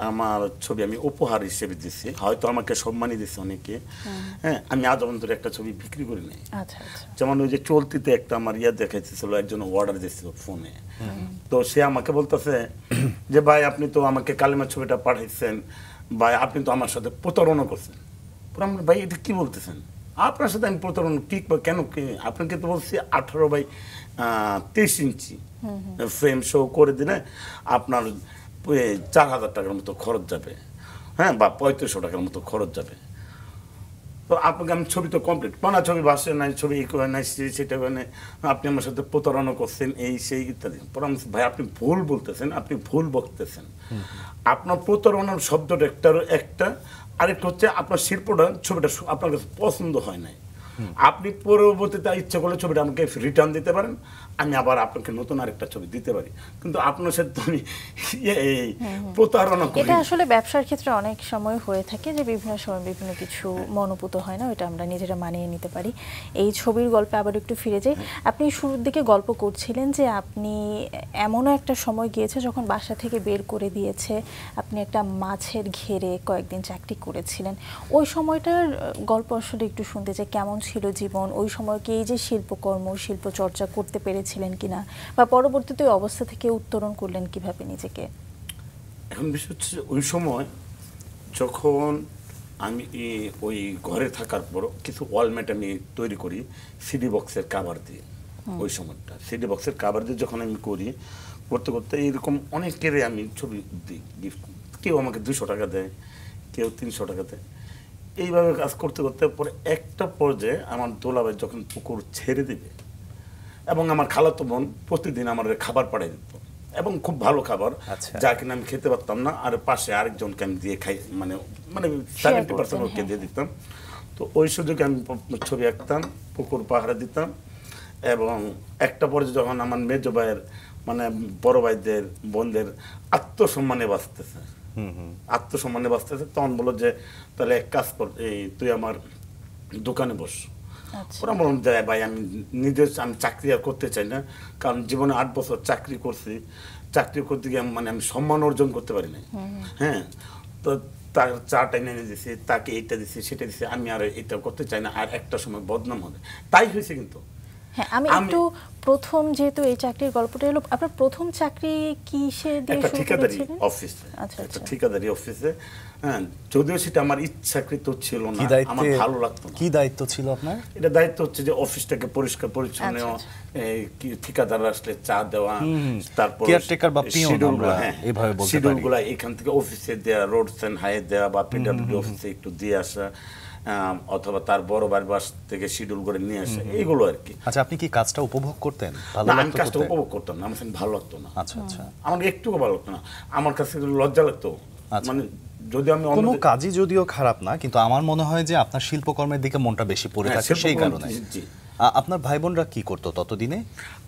আমার ছবি আমি উপহার হিসেবে দিচ্ছি, হয়তো আমাকে সম্মানই দিচ্ছে অনেকে। হ্যাঁ, আমি আজ পর্যন্ত একটা ছবি বিক্রি করি নাই। আচ্ছা আচ্ছা। যেমন ওই যে চলতিতে একটা আমার দেখাইতেছিল, একজন অর্ডার দিচ্ছিল ফোনে, তো সে আমাকে বলতেছে যে ভাই আপনি তো আমাকে কালিমার ছবিটা পাঠাইছেন, ভাই আপনি তো আমার সাথে প্রতারণা করছেন। ভাই এটা কি বলতেছেন? আপনার সাথে আমি প্রতারণা কি, কেন? আপনাকে তো বলছি 18x23 ইঞ্চি ফ্রেম শো করে দিলে আপনার 4000 টাকার মতো খরচ যাবে, হ্যাঁ, বা 3500 টাকার মতো খরচ যাবে। তো আপনাকে আমি ছবি তো কমপ্লিট, কোনা ছবি বাসে নাই, ছবি এই করে নাই, সেটা করে নাই, আপনি আমার সাথে প্রতারণা করছেন, এই সেই ইত্যাদি। ভাই আপনি ভুল বলতেছেন, আপনি ভুল বলতেছেন। আপনার প্রতারণার শব্দটা একটা, আরেকটা হচ্ছে আপনার শিল্পটা, ছবিটা আপনার কাছে পছন্দ হয় নাই। আপনি পরবর্তীতে ইচ্ছা করলে ছবিটা আমাকে রিটার্ন দিতে পারেন, আমি আবার আপনাকে নতুন আরেকটা ছবি দিতে পারি, কিন্তু আপনার সাথে তো আমি প্রতারণা করি। এটা আসলে ব্যবসার ক্ষেত্রে অনেক সময় হয়ে থাকে যে বিভিন্ন সময় বিভিন্ন কিছু মনোপুত হয় না, ওটা আমরা নিজেরা মানিয়ে নিতে পারি। এই ছবির গল্পে আবার একটু ফিরে যাই। আপনি শুরুর দিকে গল্প করছিলেন যে আপনি এমনও একটা সময় গিয়েছে যখন বাসা থেকে বের করে দিয়েছে, আপনি একটা মাছের ঘেরে কয়েকদিন চাকরি করেছিলেন। ওই সময়টার গল্প আসলে একটু শুনতে চাই, কেমন ছিল জীবন ওই সময়? কি এই যে শিল্পকর্ম, শিল্প চর্চা করতে পেরেছিলেন কিনা, বা পরবর্তীতে ওই অবস্থা থেকে উত্তরণ করলেন কিভাবে নিজেকে? এখন বিষয় হচ্ছে ওই সময় যখন আমি ওই ঘরে থাকার পর কিছু ওয়ালমেট আমি তৈরি করি সিডি বক্সের কাভার দিয়ে। ওই সময়টা সিডি বক্সের কাভার দিয়ে যখন আমি করতে করতে এরকম অনেকের আমি ছবি দিই গিফট, কেউ আমাকে 200 টাকা দেয়, কেউ 300 টাকা দেয়। এইভাবে কাজ করতে করতে পরে একটা পর্যায়ে আমার দোলাভাই যখন পুকুর ছেড়ে দিবে, এবং আমার খালাতো বোন প্রতিদিন আমার খাবার পাঠিয়ে দিত, এবং খুব ভালো খাবার, যা কিনা আমি খেতে পারতাম না, আর পাশে আরেকজনকে আমি দিয়ে খাই, মানে 70% ওকে দিয়ে দিতাম। তো ওই সুযোগে আমি ছবি আঁকতাম, পুকুর পাহারা দিতাম। এবং একটা পর্যায়ে যখন আমার মেজ ভাইয়ের, মানে বড় ভাইদের, বোনদের আত্মসম্মানে বাঁচতেছে, তখন বললো যে তাহলে এক কাজ কর, তুই আমার দোকানে বস। ওরা বললাম যে ভাই আমি চাকরি আর করতে চাই না, কারণ জীবনে 8 বছর চাকরি করছি, চাকরি করতে গিয়ে মানে আমি সম্মান অর্জন করতে পারি নাই। হ্যাঁ, তো তার চাটা এনে দিছি, তাকে এইটা দিছি, সেটা দিছি, আমি আর এটা করতে চাই না, আর একটা সময় বদনাম হবে। তাই হয়েছে। কিন্তু হ্যাঁ, আমি একটু প্রথম, যেহেতু এই চাকরির গল্পটা এলো, আপনার প্রথম চাকরি কিসে দিয়ে শুরু করেছিলেন? অফিসে, একটা ঠিকাদারি অফিসে। হ্যাঁ, যদিও সেটা আমার ইচ্ছাকৃত ছিল না, আমার ভালো লাগতো না। কি দায়িত্ব ছিল আপনার? এটা দায়িত্ব হচ্ছে যে অফিসটাকে পরিষ্কার পরিচ্ছন্ন, ঠিকাদার আসলে চা দেওয়া, তারপর শিডিউলগুলো এখান থেকে অফিসে দেওয়া, রোডস এন্ড হাইওয়ে দেওয়া, বা পিডব্লিউডি অফিসে একটু দিয়ে আসা, অথবা তার বড় ভাইয়ের বাস থেকে শিডিউল করে নিয়ে আসে, এইগুলো আর কি। আচ্ছা, আপনি কি কাজটা উপভোগ করতেন? আমি কাজটা উপভোগ করতাম না, আমার ভালো লাগতো না। আচ্ছা আচ্ছা, আমার একটুও ভালো লাগতো না, আমার কাছে লজ্জা লাগতো। মানে যদি আমি কোনো কাজই যদিও খারাপ না, কিন্তু আমার মনে হয় যে আপনার শিল্পকর্মের দিকে মনটা বেশি পড়ে থাকে, সেই কারণে। আপনার ভাই বোনরা কি করতো ততদিনে?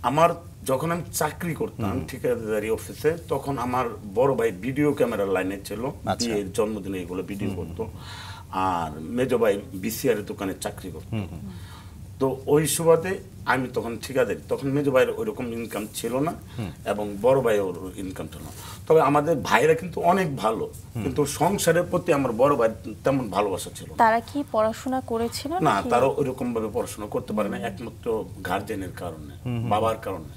আমার যখন আমি চাকরি করতাম ঠিকাদারি অফিসে, তখন আমার বড় ভাই ভিডিও ক্যামেরার লাইনে ছিল, বিয়ের জন্মদিনে এগুলো ভিডিও করতো, আর মেজো ভাই বিসিআর এর দোকানে চাকরি করতো। তো ওই সুবাদে আমি তখন ঠিকাদারি, তখন মেজো ভাইয়ের ওইরকম ইনকাম ছিল না, এবং বড় ভাইয়ের ইনকামটা না। তবে আমাদের ভাইরা কিন্তু অনেক ভালো, কিন্তু সংসারের প্রতি আমার বড় ভাই তেমন ভালোবাসা ছিল। তারা কি পড়াশোনা করেছিল না? তারা ওইরকম ভাবে পড়াশোনা করতে পারে না, একমাত্র গার্জেনের কারণে, বাবার কারণে।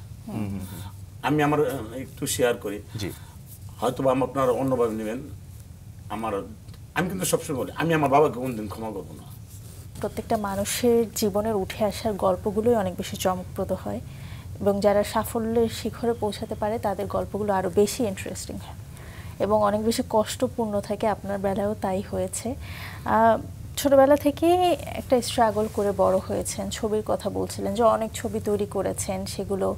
আমি আমার একটু শেয়ার করি। হয়তো বা আপনারা অন্যভাবে নেবেন। আমি কিন্তু সবসময় বলি, আমি আমার বাবাকে কোনদিন ক্ষমা করবো না। প্রত্যেকটা মানুষের জীবনের উঠে আসার গল্পগুলোই অনেক বেশি চমকপ্রদ হয় এবং যারা সাফল্যের শিখরে পৌঁছাতে পারে তাদের গল্পগুলো আরও বেশি ইন্টারেস্টিং হয় এবং অনেক বেশি কষ্টপূর্ণ থাকে। আপনার বেলায়ও তাই হয়েছে। ছোটবেলা থেকে একটা স্ট্রাগল করে বড় হয়েছেন, ছবির কথা বলছিলেন যে অনেক ছবি তৈরি করেছেন, সেগুলো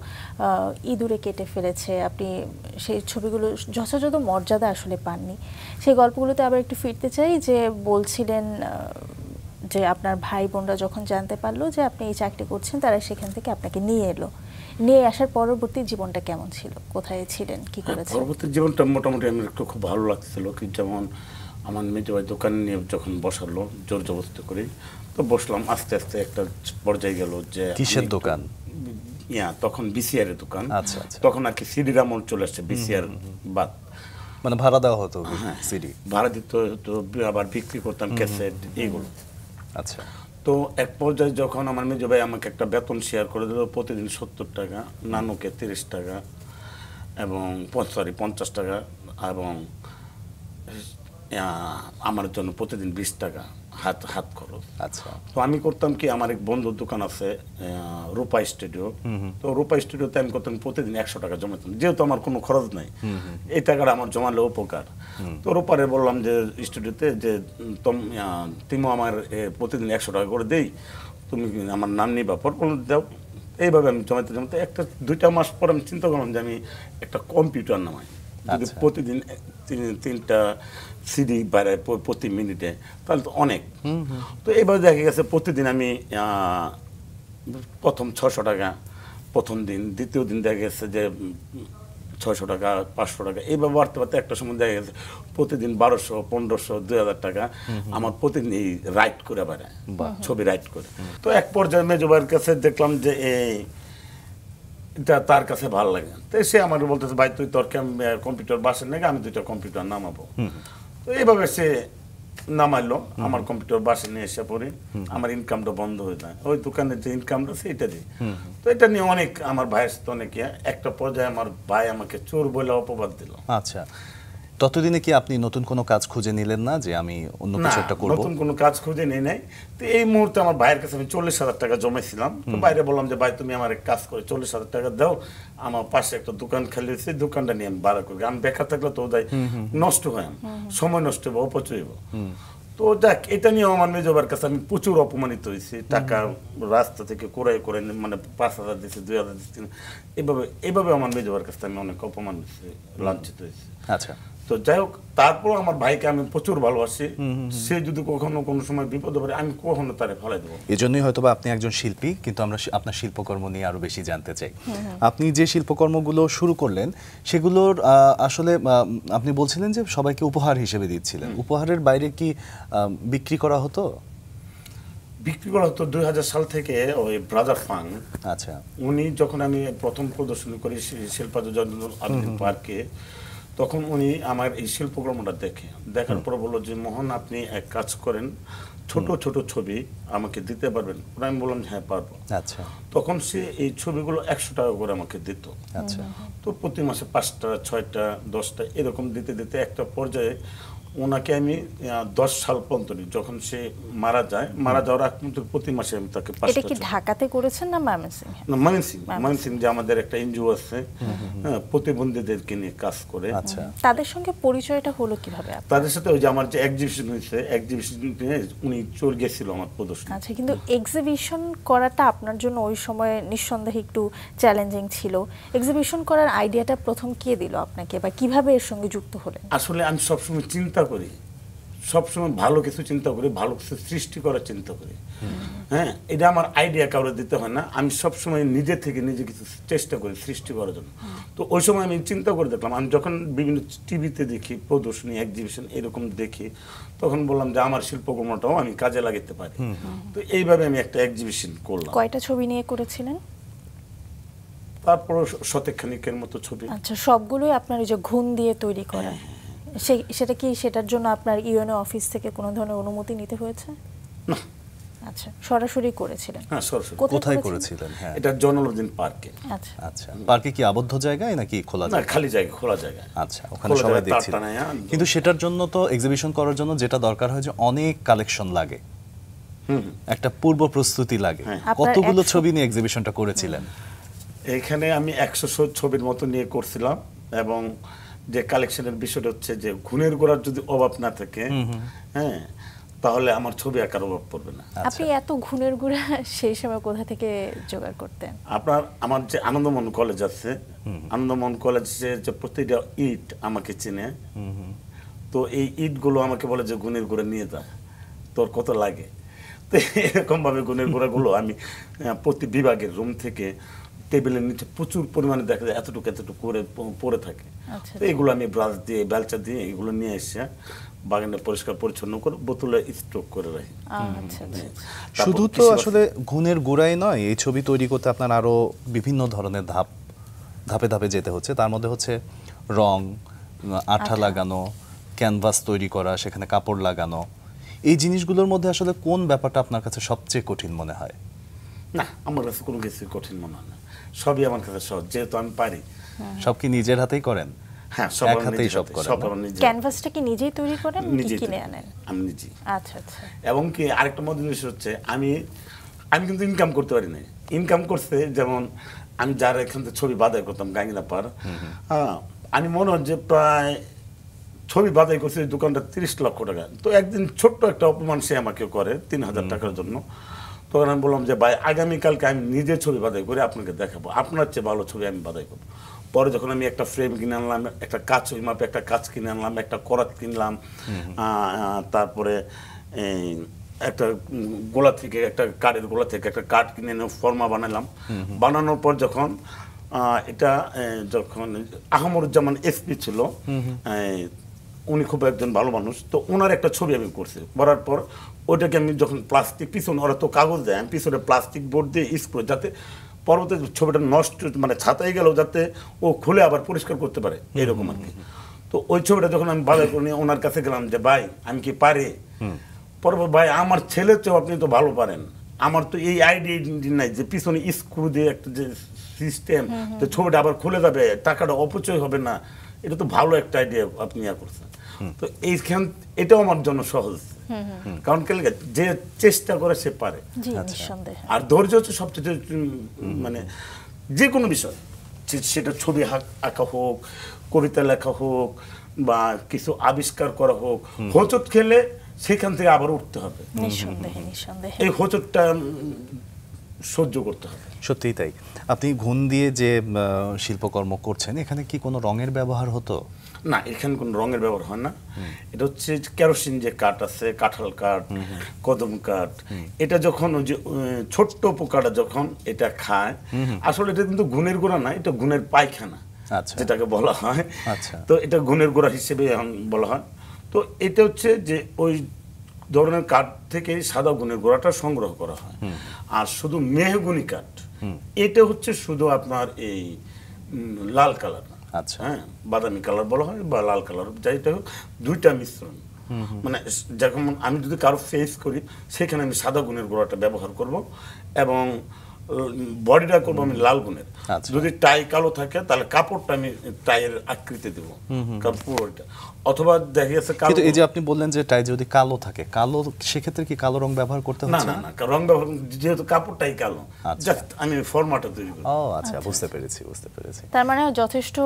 ইঁদুরে কেটে ফেলেছে, আপনি সেই ছবিগুলো যথাযথ মর্যাদা আসলে পাননি। সেই গল্পগুলোতে আবার একটু ফিরতে চাই, যে বলছিলেন যে আপনার ভাই বোনরা যখন জানতে পারলো যে আপনি এই চাকরি করছেন, তারা সেখান থেকে আপনাকে নিয়ে এলো। নিয়ে আসার পরবর্তী জীবনটা কেমন ছিল, কোথায় ছিলেন, কি করেছেন? পরবর্তী জীবনটা মোটামুটি আমার একটু খুব ভালো লাগছিল। কি যেমন আমার মেজো ভাই দোকান নিয়ে যখন বসালো জোর জবরদস্তি করে, তো বসলাম। আস্তে আস্তে একটা পর্যায়ে গেল যে কিসের দোকান? তখন বিসিআর এর দোকান। আচ্ছা আচ্ছা। তখন আর কি সিডির আমল চলে আসছে, বিসিআর বাদ। মানে ভাড়া দেওয়া হতো সিডি? ভাড়া দিতে হতো, আবার বিক্রি করতাম ক্যাসেট, এইগুলো। আচ্ছা। তো এক পর্যায়ে যখন আমার মেজো ভাই আমাকে একটা বেতন শেয়ার করে দিল, প্রতিদিন 70 টাকা, নানুকে 30 টাকা এবং 50 টাকা, এবং আমার জন্য প্রতিদিন 20 টাকা হাত খরচ। আচ্ছা। তো আমি করতাম কি, আমার এক বন্ধুর দোকান আছে রূপা স্টুডিও। তো রূপা স্টুডিওতে আমি করতাম প্রতিদিন 100 টাকা জমাতাম, যেহেতু আমার কোনো খরচ নাই, এই টাকাটা আমার জমালে উপকার। তো রূপারে বললাম যে স্টুডিওতে যে তুমি আমার প্রতিদিন 100 টাকা করে দেই, তুমি আমার নাম নিবা, পর দাও। এইভাবে আমি জমাতে জমাতে 1-2 মাস পর আমি চিন্তা করলাম যে আমি একটা কম্পিউটার নামাই, যদি প্রতিদিন 3টা সিডি বাইরে প্রতি মিনিটে, তাহলে তো অনেক। তো এইভাবে দেখা গেছে প্রতিদিন আমি প্রথম 600 টাকা প্রথম দিন, দ্বিতীয় দিন দেখা গেছে যে 600 টাকা, 500 টাকা, এইভাবে বাড়তে বাড়তে একটা সময় দেখা গেছে প্রতিদিন 1200, 1500, 2000 টাকা আমার প্রতিদিন এই রাইট করে বেড়ায়, ছবি রাইট করে। তো এক পর্যায়ে মেজো ভাইয়ের কাছে দেখলাম যে এটা তার কাছে ভালো লাগে। তো সে আমার বলতেছে, ভাই তুই তোর কম্পিউটার বাসের নাকি, আমি 2টা কম্পিউটার নামাবো। তো এইভাবে সে নামাইলো, আমার কম্পিউটার বাসে নিয়ে এসে পড়ি, আমার ইনকামটা বন্ধ হয়ে যায়, ওই দোকানের যে ইনকামটা সেইটা দিই। তো এটা নিয়ে অনেক আমার ভাইয়ের সাথে অনেক একটা পর্যায়ে আমার ভাই আমাকে চোর বলে অপবাদ দিল। আচ্ছা, ততদিনে কি আপনি নতুন কোনো কাজ খুঁজে নিলেন না যে আমি অন্য কিছু একটা করব? নতুন কোনো কাজ খুঁজে নেই নাই। তো এই মুহূর্তে আমার ভাইয়ের কাছে আমি 40,000 টাকা জমাইছিলাম। তো বাইরে বললাম যে ভাই তুমি আমার এক কাজ করে 40,000 টাকা দাও, আমার পাশে একটা দোকান খালি আছে, দোকানটা নিয়ে আমি ভাড়া করি। আমি বেকার থাকলে তো ওটাই নষ্ট হয়, সময় নষ্ট হবে, অপচয় হবে। তো যাক, এটা নিয়ে আমার মেজো ভাইয়ের কাছে আমি প্রচুর অপমানিত হয়েছি। টাকা রাস্তা থেকে কোরাই করে, মানে 5,000 দিচ্ছে, 2,000 দিচ্ছে, এইভাবে আমার মেজো ভাইয়ের কাছে আমি অনেক অপমান হয়েছি, লাঞ্ছিত হয়েছি। আচ্ছা। তো যাই হোক, তারপর আমার ভাইকে আমি প্রচুর ভালোবাসি। সে যদি কখনো কোনো সময় বিপদে পড়ে, আমি কখনো তারে ফেলাই দেবো। এই জন্যই হয়তো বা আপনি একজন শিল্পী, কিন্তু আমরা আপনার শিল্পকর্ম নিয়ে আরো বেশি জানতে চাই। আপনি যে শিল্পকর্মগুলো শুরু করলেন সেগুলোর আসলে আপনি বলছিলেন যে সবাইকে উপহার হিসেবে দিচ্ছিলেন, উপহারের বাইরে কি বিক্রি করা হতো? বিক্রি করা হতো 2000 সাল থেকে। ওই ব্রাদার ফাং, আচ্ছা, উনি যখন আমি প্রথম প্রদর্শনী করি শিল্পাচার্য আবেদন পার্কে, তখন উনি আমার এই শিল্পকর্মটা দেখার পর বললো যে মোহন, আপনি এক কাজ করেন, ছোট ছোট ছবি আমাকে দিতে পারবেন? আমি বললাম হ্যাঁ পারবো। আচ্ছা। তখন সে এই ছবিগুলো 100 টাকা করে আমাকে দিত। আচ্ছা। তো প্রতি মাসে 5টা, 6টা, 10টা এরকম দিতে দিতে একটা পর্যায়ে ওনাকে আমি 10 সাল পর্যন্ত, যখন সে মারা যাওয়ার আগ পর্যন্ত প্রতি মাসে আমি তাকে 5টা। এটা কি ঢাকাতে করেছেন না ময়মনসিংহে? না, ময়মনসিংহ যে আমাদের একটা এনজিও আছে, প্রতিবন্ধীদেরকে নিয়ে কাজ করে। আচ্ছা। তাদের সঙ্গে পরিচয়টা হলো কিভাবে? তাদের সাথে ওই যে আমার যে এক্সিবিশন হয়েছে, এক্সিবিশন উনি চলে গেছিল আমার প্রদর্শনী। আচ্ছা, কিন্তু এক্সিবিশন করাটা আপনার জন্য ওই সময় নিঃসন্দেহে একটু চ্যালেঞ্জিং ছিল। এক্সিবিশন করার আইডিয়াটা প্রথম কে দিল আপনাকে, বা কিভাবে এর সঙ্গে যুক্ত হলেন? আসলে আমি সবসময় চিন্তা করি, সবসময় ভালো কিছু চিন্তা করি, ভালো কিছু সৃষ্টি করার চিন্তা করি। হ্যাঁ, এটা আমার আইডিয়া কাউরে দিতে হয় না, আমি সবসময় নিজে থেকে নিজে কিছু চেষ্টা করি সৃষ্টি করার জন্য। তো ওই সময় আমি চিন্তা করে দেখলাম, আমি যখন বিভিন্ন টিভিতে দেখি প্রদর্শনী, এক্সিবিশন এরকম দেখি, তখন বললাম যে আমার শিল্পকর্মটাও আমি কাজে লাগাতে পারি। তো এইভাবে আমি একটা এক্সিবিশন করলাম। কয়টা ছবি নিয়ে করেছিলেন? তারপর শতেকখানিকের মতো ছবি। আচ্ছা, সবগুলোই আপনার ওই যে ঘুণ দিয়ে তৈরি করা? সেটা কি, সেটার জন্য আপনার ইউএনও অফিস থেকে কোনো ধরনের অনুমতি নিতে হয়েছে? না, আচ্ছা, সরাসরি করেছিলেন? হ্যাঁ, সরাসরি। কোথায় করেছিলেন? হ্যাঁ, এটা জয়নুলাবদিন পার্কে। আচ্ছা আচ্ছা, পার্কে কি আবদ্ধ জায়গায় নাকি খোলা না, জায়গা? খালি জায়গা, খোলা জায়গা। আচ্ছা, ওখানে সবাই দেখছিল। কিন্তু সেটার জন্য তো এক্সিবিশন করার জন্য যেটা দরকার হয় যে অনেক কালেকশন লাগে, একটা পূর্ব প্রস্তুতি লাগে। কতগুলো ছবি নিয়ে এক্সিবিশনটা করেছিলেন? এখানে আমি 100 ছবির মতো নিয়ে করছিলাম, এবং যে কালেকশনের বিষয়টা হচ্ছে যে ঘুণের গোড়ার যদি অভাব না থাকে, হ্যাঁ, তাহলে আমার ছবি আঁকার অভাব পড়বে না। আপনি এত ঘুণের গুড়া সেই সময় কোথা থেকে জোগাড় করতেন? আমার যে আনন্দমোহন কলেজ আছে, আনন্দমোহন কলেজে যে প্রতিটা ইট আমাকে চেনে, তো এই ইটগুলো আমাকে বলে যে ঘুণের গুঁড়া নিয়ে যা, তোর কত লাগে। তো এরকম ভাবে ঘুণের গুঁড়াগুলো আমি প্রতি বিভাগের রুম থেকে টেবিলের নিচে প্রচুর পরিমাণে দেখা যায় এতটুকু এতটুকু করে পড়ে থাকে। তো এগুলো আমি ব্রাশ দিয়ে, বেলচা দিয়ে এগুলো নিয়ে এসে বাগানে পরিষ্কার পরিচ্ছন্ন করে বোতলে স্টক করে রাখি। শুধু তো আসলে ঘুণের গুড়াই নয়, এই ছবি তৈরি করতে আপনার আরো বিভিন্ন ধরনের ধাপে ধাপে যেতে হচ্ছে। তার মধ্যে হচ্ছে রং, আঠা লাগানো, ক্যানভাস তৈরি করা, সেখানে কাপড় লাগানো। এই জিনিসগুলোর মধ্যে আসলে কোন ব্যাপারটা আপনার কাছে সবচেয়ে কঠিন মনে হয়? না, আমার কাছে কোনো কিছু কঠিন মনে হয় না, সবই আমার কাছে সহজ, যেহেতু আমি পারি। সব কি নিজের হাতেই করেন? হ্যাঁ, সব হাতেই সব করেন। ক্যানভাসটা কি নিজেই তৈরি করেন নাকি কিনে আনেন? আমি নিজেই। আচ্ছা আচ্ছা। এবং কি আরেকটা মজার জিনিস হচ্ছে, আমি কিন্তু ইনকাম করতে পারি না। ইনকাম করতে, যেমন আমি যারা এখান থেকে ছবি বাদাই করতাম গাঙ্গিনা পার, আমি মনে হয় যে প্রায় ছবি বাদাই করছে এই দোকানটা 30 লক্ষ টাকা। তো একদিন ছোট্ট একটা অপমান সে আমাকে করে 3000 টাকার জন্য। তখন আমি বললাম যে ভাই, আগামীকালকে আমি নিজে ছবি বাদাই করে আপনাকে দেখাবো, আপনার চেয়ে ভালো ছবি আমি বাদাই করবো। পরে যখন আমি একটা ফ্রেম কিনে আনলাম, একটা কাঁচ, ওই মাপে একটা কাঁচ কিনে আনলাম, একটা করাত কিনলাম, তারপরে একটা গোলা থেকে, একটা কাঠের গোলা থেকে একটা কাঠ কিনে এনে ফর্মা বানালাম। বানানোর পর যখন যখন আহমদুজ্জামান এসপি ছিল, উনি খুব একজন ভালো মানুষ, তো ওনার একটা ছবি আমি করছি। করার পর ওইটাকে আমি যখন প্লাস্টিক, পিছনে ওরা তো কাগজ দেয়, আমি পিছনে প্লাস্টিক বোর্ড দিয়ে স্প্রে, যাতে পরবর্তী ছবিটা নষ্ট, মানে ছাতাই গেল যাতে ও খুলে আবার পরিষ্কার করতে পারে, এরকম আর কি। তো ওই ছবিটা যখন আমি বাজার করে নিয়ে ওনার কাছে গেলাম যে ভাই, আমি কি পারি? পরবর্তী, ভাই আমার ছেলের চেয়েও আপনি তো ভালো পারেন, আমার তো এই আইডিয়া নাই যে পিছনে স্ক্রু দিয়ে একটা যে সিস্টেম, যে ছবিটা আবার খুলে যাবে, টাকাটা অপচয় হবে না, এটা তো ভালো একটা আইডিয়া আপনি করছেন। তো এইখান, এটাও আমার জন্য সহজ, কারণ যে চেষ্টা করে সে পারে। আর ধৈর্য হচ্ছে সবচেয়ে, মানে যে কোনো বিষয়, সেটা ছবি আঁকা হোক, কবিতা লেখা হোক, বা কিছু আবিষ্কার করা হোক, হোঁচট খেলে সেখান থেকে আবার উঠতে হবে, এই হোঁচটটা সহ্য করতে হবে। সত্যিই তাই। আপনি ঘুণ দিয়ে যে শিল্পকর্ম করছেন, এখানে কি কোনো রঙের ব্যবহার হতো? না, এখানে কোনো রঙের ব্যবহার হয় না। এটা হচ্ছে কেরোসিন যে কাঠ আছে, কাঁঠাল কাঠ, কদম কাঠ, এটা যখন ওই যে ছোট্ট পোকাটা যখন এটা খায়, আসলে এটা কিন্তু ঘুণের গোড়া না, এটা ঘুণের পায়খানা যেটাকে বলা হয়। তো এটা ঘুণের গোড়া হিসেবে এখন বলা হয়। তো এটা হচ্ছে যে ওই ধরনের কাঠ থেকে সাদা ঘুণের গোড়াটা সংগ্রহ করা হয়। আর শুধু মেহগনি কাঠ, এটা হচ্ছে শুধু আপনার এই লাল কালার, হ্যাঁ, বাদামি কালার বলা হয় বা লাল কালার, যাইটা হোক, দুইটা মিশ্রণ। মানে যখন আমি যদি কারো ফেস করি, সেখানে আমি সাদা গুণের গোড়াটা ব্যবহার করব, এবং বডিটা করবো আমি লাল গুণের। যদি টাই কালো থাকে, তাহলে কাপড়টা আমি টাইয়ের আকৃতি দেবো, পুরোটা। অথবা দেখা গেছে কালো, এই যে আপনি বললেন যে টাই যদি কালো থাকে, কালো, সেক্ষেত্রে কি কালো রং ব্যবহার করতে হচ্ছে? না না, রং ব্যবহার, যেহেতু কাপড়টাই কালো, জাস্ট আমি ফরম্যাটটা তৈরি করি। আচ্ছা, বুঝতে পেরেছি, বুঝতে পেরেছি। তার মানে যথেষ্ট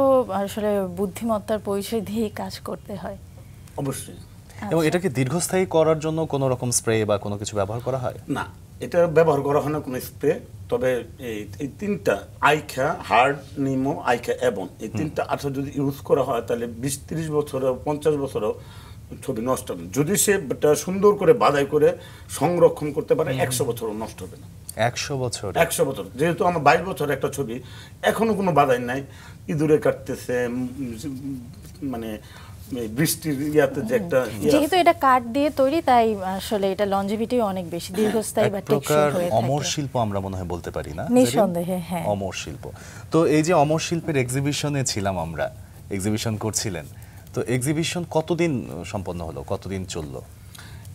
আসলে বুদ্ধিমত্তার পরিচয় দিয়ে কাজ করতে হয়। অবশ্যই। এবং এটাকে দীর্ঘস্থায়ী করার জন্য কোনো রকম স্প্রে বা কোনো কিছু ব্যবহার করা হয় না? এটা ব্যবহার করা হয় না কোনো স্প্রে। তবে এই তিনটা আইখা, হার্ড, নিমো, আইখা এবং এই তিনটা আঠা যদি ইউজ করা হয়, তাহলে 20-30 বছরেও 50 বছরেও ছবি নষ্ট হবে। যদি সে সুন্দর করে বাদাই করে সংরক্ষণ করতে পারে, 100 বছরও নষ্ট হবে না। 100 বছর? 100 বছর। যেহেতু আমার 22 বছরের একটা ছবি, এখনো কোনো বাদাই নাই, ইঁদুরে কাটতেছে, মানে বৃষ্টির ইয়াতে যে একটা, যেহেতু এটা কাঠ দিয়ে তৈরি, তাই আসলে এটা লঞ্জিভিটি অনেক বেশি, দীর্ঘস্থায়ী বা টেকসই হয়ে থাকে। অমর শিল্প আমরা মনে হয় বলতে পারি না? নিঃসন্দেহে, হ্যাঁ, অমর শিল্প। তো এই যে অমর শিল্পের এক্সিবিশনে ছিলাম আমরা, এক্সিবিশন করছিলেন, তো এক্সিবিশন কতদিন সম্পন্ন হলো, কতদিন চললো?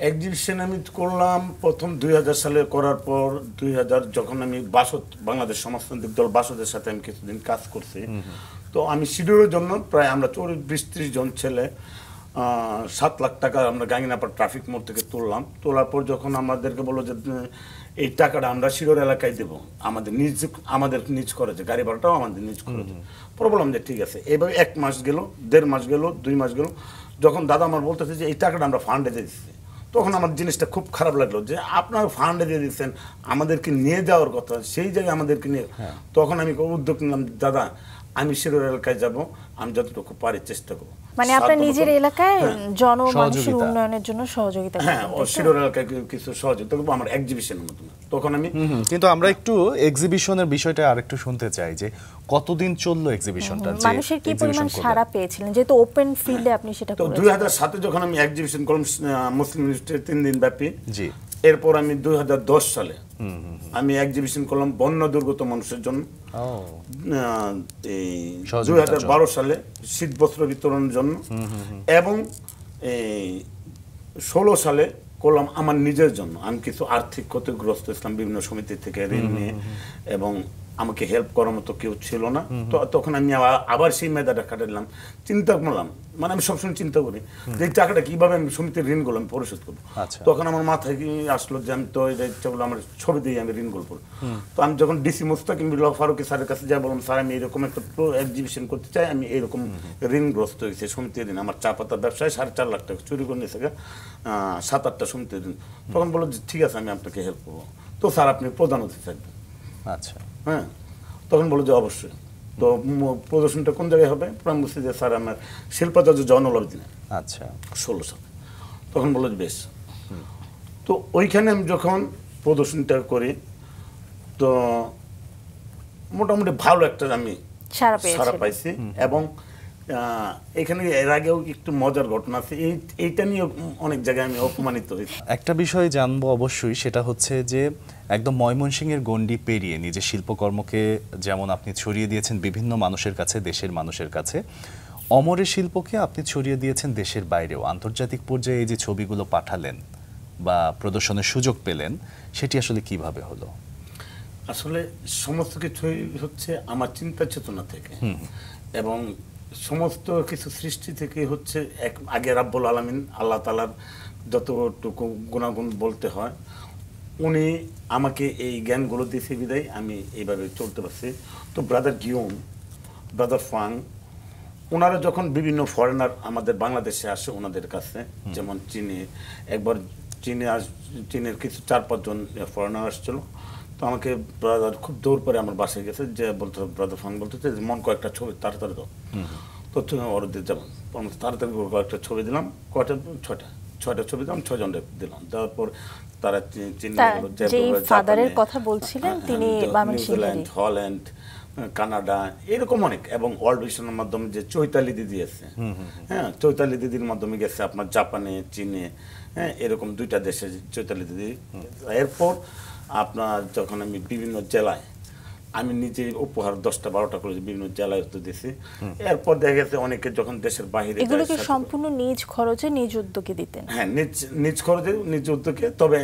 এক্সিবিশন আমি করলাম প্রথম 2000 সালে করার পর 2000 যখন আমি বাসদ বাংলাদেশ সমাজতান্ত্রিক দল বাসদের সাথে আমি কিছুদিন কাজ করছি, তো আমি শিডিউলের জন্য প্রায় আমরা 24-30 জন ছেলে 7 লাখ টাকা আমরা গাঙ্গিনাপাড় ট্রাফিক মোড় থেকে তুললাম। তোলার পর যখন আমাদেরকে বললো যে এই টাকাটা আমরা শিরোর এলাকায় দেবো, আমাদের নিজ খরচে, গাড়ি ভাড়াটাও আমাদের নিজ খরচে। পরে বললাম যে ঠিক আছে। এভাবে 1 মাস গেল, 1.5 মাস গেল, 2 মাস গেল, যখন দাদা আমার বলতেছে যে এই টাকাটা আমরা ফান্ডে দিয়ে দিচ্ছি, তখন আমার জিনিসটা খুব খারাপ লাগলো যে আপনারা ফান্ডে দিয়ে দিচ্ছেন, আমাদেরকে নিয়ে যাওয়ার কথা, সেই জায়গায় আমাদেরকে নিয়ে। তখন আমি উদ্যোগ নিলাম, দাদা আমি শিরোর এলাকায় যাব, আমি যতটুকু পারি চেষ্টা করবো। মানে আপনার নিজের এলাকায় জনমানুষের উন্নয়নের জন্য সহযোগিতা হ্যাঁ, শিরোর এলাকায় কিছু সহযোগিতা করবো আমার এক্সিবিশনের মাধ্যমে। তখন আমি কিন্তু আমরা একটু এক্সিবিশনের বিষয়টা আরেকটু শুনতে চাই যে কতদিন চললো এক্সিবিশনটা, মানুষের কি পরিমাণ সাড়া পেয়েছিলেন, যেহেতু ওপেন ফিল্ডে আপনি সেটা তো করেছেন। 2007 যখন আমি এক্সিবিশন করলাম মুসলিম ইউনিভার্সিটির 3 দিন ব্যাপী, জি, এরপর আমি 2010 সালে আমি এক্সিবিশন করলাম বন্যা দুর্গত মানুষের জন্য। এই 2012 সালে শীত বস্ত্র বিতরণের জন্য, এবং এই 16 সালে করলাম আমার নিজের জন্য। আমি কিছু আর্থিক ক্ষতিগ্রস্ত ইসলাম বিভিন্ন সমিতি থেকে ঋণ নিয়ে, এবং আমাকে হেল্প করার মতো কেউ ছিল না। তো তখন আমি আবার সেই মেধাটা খাটালাম, চিন্তা করলাম, মানে আমি সবসময় চিন্তা করি যে এই টাকাটা কিভাবে আমি সমিতির ঋণগুলো আমি পরিশোধ করবো। তখন আমার মাথায় কি আসলো যে আমি তো এটা ইচ্ছা করলো আমার ছবি দিয়ে আমি ঋণগুলো করবো। তো আমি যখন ডিসি মুস্তাকিম বিল্লাহ ফারুকী স্যারের কাছে যাই, বললাম স্যার আমি এরকম একটা এক্সিবিশন করতে চাই, আমি এরকম ঋণগ্রস্ত হয়েছে সমিতির ঋণ, আমার চা পাতা ব্যবসায় 4.5 লাখ টাকা চুরি করে নিয়েছে 7-8টা সমিতির ঋণ। তখন বললো যে ঠিক আছে আমি আপনাকে হেল্প করবো। তো স্যার আপনি প্রধান অতিথি থাকবেন। আচ্ছা, হ্যাঁ, তখন বললো যে অবশ্যই। তো প্রদর্শনটা কোন জায়গায় হবে? আমি বলছি যে স্যার আমার শিল্পাচার্য জয়নুল আবেদিনে। আচ্ছা, 16 সালে। তখন বললো যে বেশ। তো ওইখানে আমি যখন প্রদর্শনটা করি, তো মোটামুটি ভালো একটা আমি সারা পাইছি। এবং এখানে এর আগেও একটু মজার ঘটনা আছে, এইটা নিয়ে অনেক জায়গায় আমি অপমানিত হয়েছি। একটা বিষয় জানবো অবশ্যই, সেটা হচ্ছে যে একদম ময়মনসিংহের গণ্ডি পেরিয়ে নিজের শিল্পকর্মকে যেমন আপনি ছড়িয়ে দিয়েছেন বিভিন্ন মানুষের কাছে, দেশের মানুষের কাছে, অমরের শিল্পকে আপনি ছড়িয়ে দিয়েছেন দেশের বাইরেও। আন্তর্জাতিক পর্যায়ে এই যে ছবিগুলো পাঠালেন বা প্রদর্শনের সুযোগ পেলেন, সেটি আসলে কিভাবে হলো? আসলে সমস্ত কিছুই হচ্ছে আমার চিন্তা চেতনা থেকে, এবং সমস্ত কিছু সৃষ্টি থেকে হচ্ছে আগে রাব্বুল আলামিন আল্লাহ তাআলার যতটুকু গুণাগুণ বলতে হয়, উনি আমাকে এই জ্ঞানগুলো দিয়েছে বিদায় আমি এইভাবে চলতে পারছি। তো ব্রাদার গিয়ম, ব্রাদার ফাং, ওনারা যখন বিভিন্ন ফরেনার আমাদের বাংলাদেশে আসে ওনাদের কাছে, যেমন চীনে একবার চীনের কিছু 4-5 জন ফরেনার আসছিল। তো আমাকে ব্রাদার খুব দৌড় করে আমার বাসায় গেছে, যে বলতে ব্রাদার ফাং বলতে যে মন কয়েকটা ছবি তাড়াতাড়ি দাও, তো তুমি অর্ডার যেমন তাড়াতাড়ি কয়েকটা ছবি দিলাম, কয়টা 6টা ছবি দিলাম, 6 জন দিলাম। তারপর তারা ফাদারের কথা বলছিলেন, তিনি নিউজিল্যান্ড, হল্যান্ড, কানাডা, এরকম অনেক, এবং ওয়ার্ল্ড ভিশনের মাধ্যমে যে চৈতালি দিদি আছে, হ্যাঁ, চৈতালি দিদির মাধ্যমে গেছে আপনার জাপানে, চীনে, হ্যাঁ, এরকম 2টা দেশে চৈতালি দিদি। এরপর আপনার যখন আমি বিভিন্ন জেলায় আমি নিজে উপহার 10টা-12টা করে বিভিন্ন জেলায় দিয়েছি। এরপর দেখা গেছে অনেকে যখন দেশের বাইরে, এগুলোকে সম্পূর্ণ নিজ খরচে নিজ উদ্যোগে দিতেন? হ্যাঁ, নিজ খরচে নিজ উদ্যোগে, তবে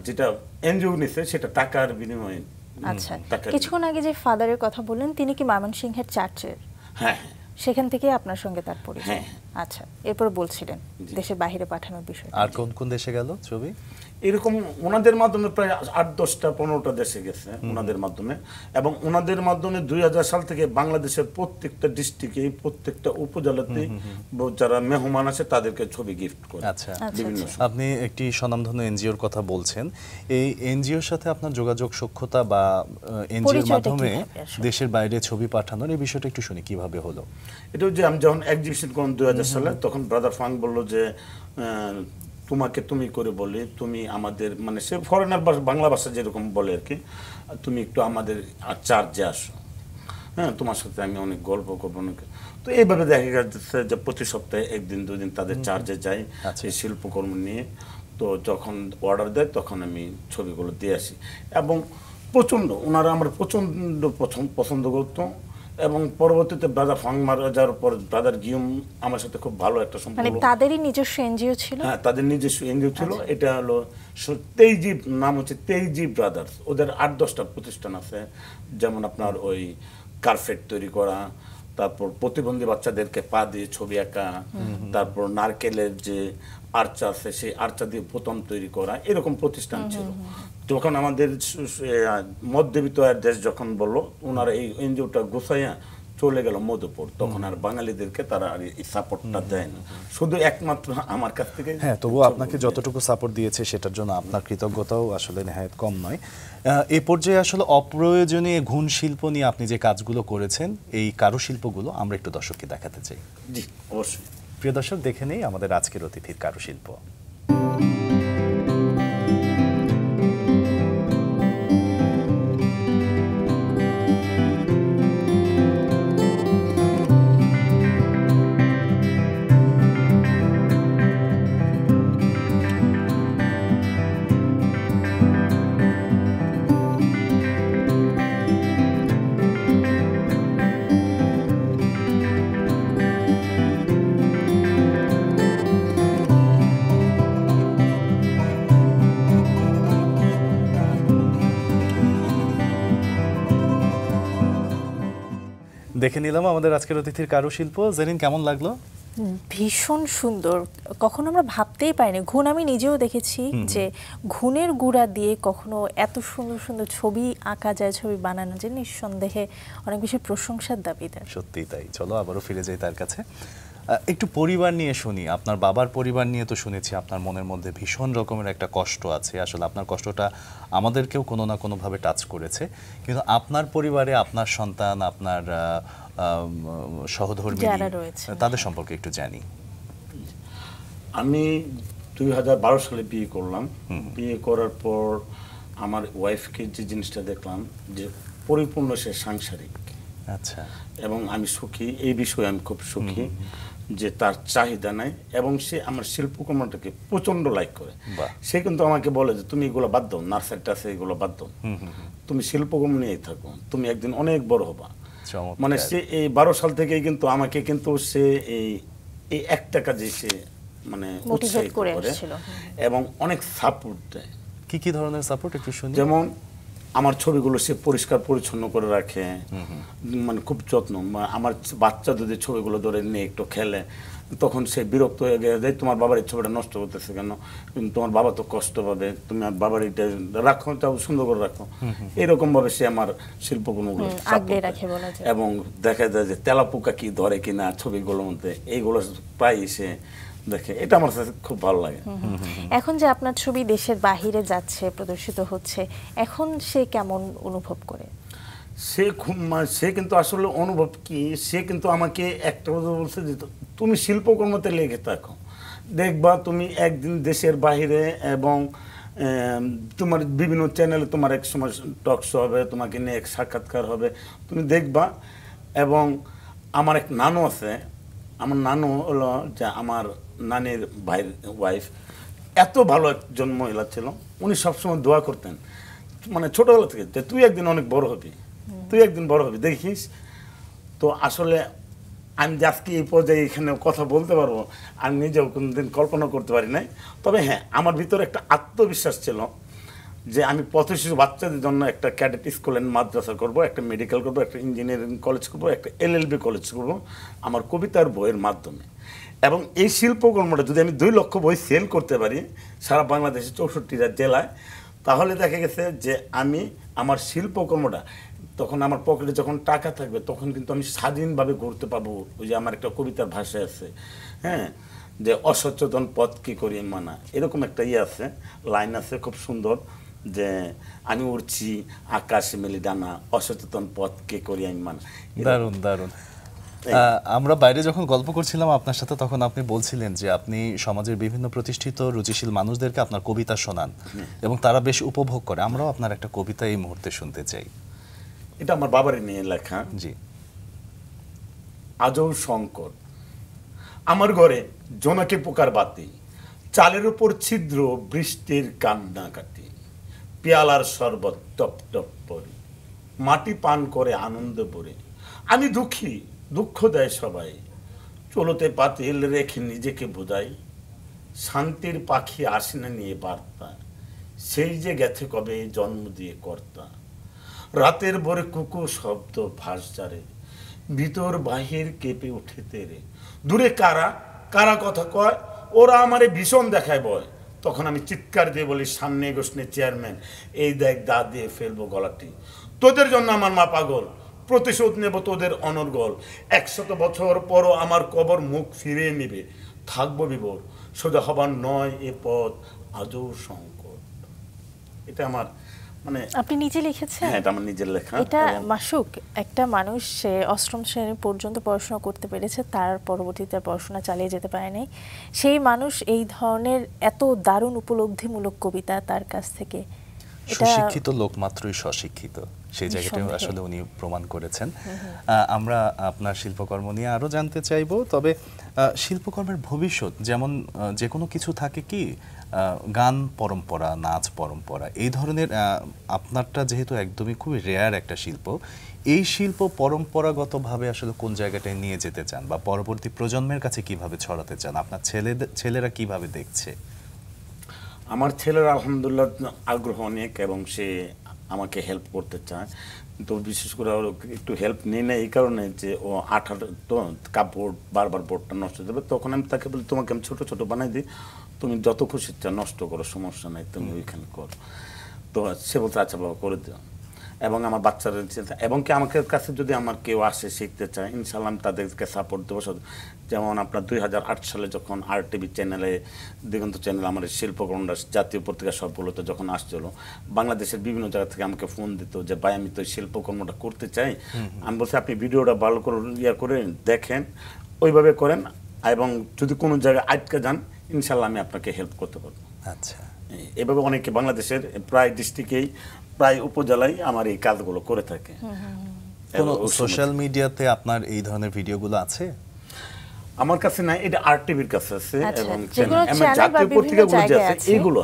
যেটা এনজিও নিছে সেটা টাকার বিনিময়ে। আচ্ছা, কিছুক্ষণ আগে যে ফাদারের কথা বললেন, তিনি কি ময়মনসিংহের চার্চের? হ্যাঁ, সেখান থেকে আপনার সঙ্গে তার পরিচয়? আচ্ছা, এরপর বলছিলেন দেশের বাইরে পাঠানোর বিষয়। আর কোন কোন দেশে গেল ছবি? এরকম ওনাদের মাধ্যমে প্রায় 8-10টা-15টা দেশে গেছে ওনাদের মাধ্যমে, এবং ওনাদের মাধ্যমে 2000 সাল থেকে বাংলাদেশের প্রত্যেকটা ডিস্ট্রিক্টে, প্রত্যেকটা উপজেলাতে যারা মেহমান আছে তাদেরকে ছবি গিফট করে। আচ্ছা, আপনি একটি স্বনামধন্য এনজিওর কথা বলছেন, এই এনজিওর সাথে আপনার যোগাযোগ সক্ষতা বা এনজিওর মাধ্যমে দেশের বাইরে ছবি পাঠানোর এই বিষয়টা একটু শুনি, কিভাবে হলো? এটা যে আমি যখন এক্সিবিশন করলাম 2000 সালে, তখন ব্রাদার ফাং বলল যে তোমাকে তুমি করে বলি, তুমি আমাদের, মানে সে ফরেনার বাংলা ভাষা যেরকম বলে আর কি, তুমি একটু আমাদের চার্জে আসো, হ্যাঁ, তোমার সাথে আমি অনেক গল্প করবো। তো এইভাবে দেখা যাচ্ছে যে প্রতি সপ্তাহে 1-2 দিন তাদের চার্জে যাই এই শিল্পকর্ম নিয়ে। তো যখন অর্ডার দেয় তখন আমি ছবিগুলো দিয়ে আসি, এবং প্রচণ্ড ওনারা আমার প্রচণ্ড পছন্দ করতো, এবং পরবর্তীতে ব্রাদার ফং মারা যাওয়ার পর ব্রাদার গিয়ম আমার সাথে খুব ভালো একটা মানে সম্পর্ক। তাদেরই নিজস্ব এনজিও ছিল? হ্যাঁ, তাদের নিজস্ব এনজিও ছিল। এটা হলো তেইজি, নাম হচ্ছে তেইজি ব্রাদার্স। ওদের 8-10টা প্রতিষ্ঠান আছে, যেমন আপনার ওই কার্পেট তৈরি করা, তারপর প্রতিবন্ধী বাচ্চাদেরকে পা দিয়ে ছবি আঁকা, তারপর নারকেলের যে আর্চা আছে সেই আর্চা দিয়ে বোতাম তৈরি করা, এরকম প্রতিষ্ঠান ছিল। যখন আমাদের মধ্যবিত্ত দেশ যখন বললো, ওনারা এই এনজিওটা গোছাইয়া চলে গেল মধুপুর, তখন আর বাঙালিদেরকে তারা আর এই সাপোর্টটা দেয় না, শুধু একমাত্র আমার কাছ থেকে। হ্যাঁ, তবুও আপনাকে যতটুকু সাপোর্ট দিয়েছে সেটার জন্য আপনার কৃতজ্ঞতাও আসলে নেহায়েত কম নয়। এই পর্যায়ে আসলে অপ্রয়োজনীয় ঘুণ শিল্প নিয়ে আপনি যে কাজগুলো করেছেন, এই কারুশিল্পগুলো আমরা একটু দর্শককে দেখাতে চাই। জি, অবশ্যই। প্রিয় দর্শক, দেখে নেই আমাদের আজকের অতিথির কারুশিল্প। দেখে নিলাম আমাদের আজকের অতিথির কারুশিল্প। জেরিন, কেমন লাগলো? ভীষণ সুন্দর। কখনো আমরা ভাবতেই পারিনি, ঘুণ আমি নিজেও দেখেছি যে ঘুণের গুঁড়া দিয়ে কখনো এত সুন্দর সুন্দর ছবি আঁকা যায়, ছবি বানানো যায়, নিঃসন্দেহে অনেক বেশি প্রশংসার দাবিদার। সত্যিই তাই। চলো আবারও ফিরে যাই তার কাছে। একটু পরিবার নিয়ে শুনি। আপনার বাবার পরিবার নিয়ে তো শুনেছি আপনার মনের মধ্যে ভীষণ রকমের একটা কষ্ট আছে। আসলে আপনার কষ্টটা আমাদেরকেও কোনো না কোনোভাবে টাচ করেছে, কিন্তু আপনার পরিবারে আপনার সন্তান, আপনার সহধর্মী যারা রয়েছে, তাদের সম্পর্কে একটু জানি। আমি 2012 সালে বিয়ে করলাম। বিয়ে করার পর আমার ওয়াইফকে যে জিনিসটা দেখলাম, যে পরিপূর্ণ সে সাংসারিক। আচ্ছা। এবং আমি সুখী, এই বিষয়ে আমি খুব সুখী যে তার চাহিদা নাই, এবং সে আমার শিল্পকর্মটাকে প্রচন্ড লাইক করে। সে কিন্তু আমাকে বলে যে তুমি এগুলো বাদ দাও, নার্সারিটা আছে এগুলো বাদ দাও, তুমি শিল্পকর্ম নিয়েই থাকো, তুমি একদিন অনেক বড় হবা। মানে সে এই 12 সাল থেকেই কিন্তু আমাকে কিন্তু সে এই একটা কাজে সে মানে উৎসাহিত করে এবং অনেক সাপোর্ট দেয়। কি কি ধরনের সাপোর্ট একটু শুনি। যেমন আমার ছবিগুলো সে পরিষ্কার পরিচ্ছন্ন করে রাখে, মানে খুব যত্ন। আমার বাচ্চা যদি ছবিগুলো ধরে নিয়ে একটু খেলে, তখন সে বিরক্ত হয়ে যায়, তোমার বাবার এই ছবিটা নষ্ট করতেছে কেন, তোমার বাবা তো কষ্ট পাবে, তুমি আর বাবার এটা রাখো, তাও সুন্দর করে রাখো। এরকম ভাবে সে আমার শিল্পকর্মগুলো এবং দেখা যায় যে তেলাপোকা কি ধরে কিনা ছবিগুলোর মধ্যে, এইগুলো প্রায় সে দেখে। এটা আমার কাছে খুব ভালো লাগে। এখন যে আপনার ছবি দেশের বাহিরে যাচ্ছে, প্রদর্শিত হচ্ছে, এখন সে কেমন অনুভব করে? সে কিন্তু আসলে অনুভব কি, সে কিন্তু আমাকে একটা কথা বলছে যে তুমি শিল্পকর্মতে লেগে থাকো, দেখবা তুমি একদিন দেশের বাহিরে এবং তোমার বিভিন্ন চ্যানেলে তোমার এক সময় টক শো হবে, তোমাকে নিয়ে এক সাক্ষাৎকার হবে, তুমি দেখবা। এবং আমার এক নানু আছে, আমার নানু হলো যে আমার নানির ভাইয়ের ওয়াইফ, এত ভালো একজন মহিলা ছিল, উনি সবসময় দোয়া করতেন, মানে ছোটবেলা থেকে, যে তুই একদিন অনেক বড় হবি, তুই একদিন বড় হবি, দেখিস। তো আসলে আমি যে আজকে এই পর্যায়ে এখানে কথা বলতে পারবো আমি নিজেও কোনোদিন কল্পনা করতে পারি নাই। তবে হ্যাঁ, আমার ভিতরে একটা আত্মবিশ্বাস ছিল যে আমি পথশিশু বাচ্চাদের জন্য একটা ক্যাডেট স্কুল অ্যান্ড মাদ্রাসা করবো, একটা মেডিকেল করবো, একটা ইঞ্জিনিয়ারিং কলেজ করবো, একটা LLB কলেজ করবো আমার কবিতার বইয়ের মাধ্যমে। এবং এই শিল্পকর্মটা যদি আমি 2 লক্ষ বই সেল করতে পারি সারা বাংলাদেশের 64টা জেলায়, তাহলে দেখা গেছে যে আমি আমার শিল্পকর্মটা, তখন আমার পকেটে যখন টাকা থাকবে তখন কিন্তু আমি স্বাধীনভাবে ঘুরতে পারবো। ওই যে আমার একটা কবিতার ভাষায় আছে, হ্যাঁ, যে অসচেতন পথ কি করি মানা, এরকম একটা আছে, লাইন আছে খুব সুন্দর, যে আমি উড়ছি আকাশে মেলি ডানা, অসচেতন পথ কে করি আমি মানা। দারুণ দারুণ। আমরা বাইরে যখন গল্প করছিলাম আপনার সাথে, তখন আপনি বলছিলেন যে আপনি সমাজের বিভিন্ন প্রতিষ্ঠিত রুচিশীল মানুষদেরকে আপনার কবিতা শোনান এবং তারা বেশ উপভোগ করে। আমরাও আপনার একটা কবিতা এই মুহূর্তে শুনতে চাই। এটা আমার বাবারই নিয়ে লেখা। জি। আজও সংকট আমার ঘরে জোনাকি পোকার বাতি, চালের উপর ছিদ্র বৃষ্টির কান্না কাটি, পেয়ালার শরবত টপ টপ পরে, মাটি পান করে আনন্দ পরে, আমি দুঃখী, দুঃখ দেয় সবাই, চলতে পাতিল রেখে নিজেকে বোঝাই, শান্তির পাখি আসে না নিয়ে বার্তা, সেই যে গেছে কবে জন্ম দিয়ে কর্তা। রাতের ভোরে কুকুর শব্দ ভাসজারে, ভিতর বাহির কেঁপে উঠে তেরে, দূরে কারা কারা কথা কয়, ওরা আমারে ভীষণ দেখায় ভয়। তখন আমি চিৎকার দিয়ে বলি, সামনে গোষ্ঠী চেয়ারম্যান, এই দেখ দাঁত দিয়ে ফেলবো গলাটি, তোদের জন্য আমার মা পাগল, প্রতিশোধ নেব তোদের অনর্গল। 100 বছর পরও আমার কবর মুখ ফিরিয়ে নেবে, থাকবো বিবর, সোজা হবার নয় এ পথ আজও সংকট। এটা আমার মানে আপনি নিজে লিখেছেন? হ্যাঁ, এটা আমার নিজের লেখা। এটা মাসুক, একটা মানুষ সে অষ্টম শ্রেণী পর্যন্ত পড়াশোনা করতে পেরেছে, তার পরবর্তীতে পড়াশোনা চালিয়ে যেতে পারে নাই, সেই মানুষ এই ধরনের এত দারুণ উপলব্ধিমূলক কবিতা তার কাছ থেকে, সুশিক্ষিত লোক মাত্রই স্বশিক্ষিত, সেই জায়গাটাও আসলে উনি প্রমাণ করেছেন। আমরা আপনার শিল্পকর্ম নিয়ে আরো জানতে চাইবো, তবে শিল্পকর্মের ভবিষ্যৎ, যেমন যে কোনো কিছু থাকে কি গান পরম্পরা, নাচ পরম্পরা, এই ধরনের আপনারটা যেহেতু একদমই খুবই রেয়ার একটা শিল্প, এই শিল্প পরম্পরাগতভাবে আসলে কোন জায়গাটায় নিয়ে যেতে চান বা পরবর্তী প্রজন্মের কাছে কিভাবে ছড়াতে চান, আপনার ছেলেরা কিভাবে দেখছে? আমার ছেলের আলহামদুলিল্লাহ আগ্রহ অনেক, এবং সে আমাকে হেল্প করতে চায়। তো বিশেষ করে ওর একটু হেল্প নিই না এই কারণে যে ও আঠার তো কাপড় বারবার বোর্ডটা নষ্ট হয়ে যাবে, তখন আমি তাকে বলি তোমাকে আমি ছোট ছোট বানাই দিই, তুমি যত খুশি চা নষ্ট করো, সমস্যা নাই, তুমি ওইখানে করো। তো সে বলতে আচ্ছা বাবা করে দিও। এবং আমার বাচ্চারা, এবং কি আমাকে কাছে যদি আমার কেউ আসে শিখতে চায়, ইনশাল্লাহ আমি তাদেরকে সাপোর্ট দেবো। যেমন আপনার 2008 সালে যখন RTV চ্যানেলে, দিগন্ত চ্যানেলে আমার শিল্পকর্মরা জাতীয় পত্রিকা সবগুলোতে যখন আসছিল, বাংলাদেশের বিভিন্ন জায়গা থেকে আমাকে ফোন দিত যে ভাই আমি তো শিল্পকর্মটা করতে চাই। আমি বলছি আপনি ভিডিওটা ভালো করে করে দেখেন, ওইভাবে করেন, এবং যদি কোনো জায়গায় আটকে যান ইনশাল্লাহ আমি আপনাকে হেল্প করতে পারবো। আচ্ছা, এভাবে অনেকে বাংলাদেশের প্রায় ডিস্ট্রিক্টেই, প্রায় উপজেলায় আমার এই কাজগুলো করে থাকে। কোনো সোশ্যাল মিডিয়াতে আপনার এই ধরনের ভিডিওগুলো আছে? আমার কাছে না, এটা RTVর কাছে আছে, এবং জাতীয় পত্রিকাগুলো যে আছে এইগুলো।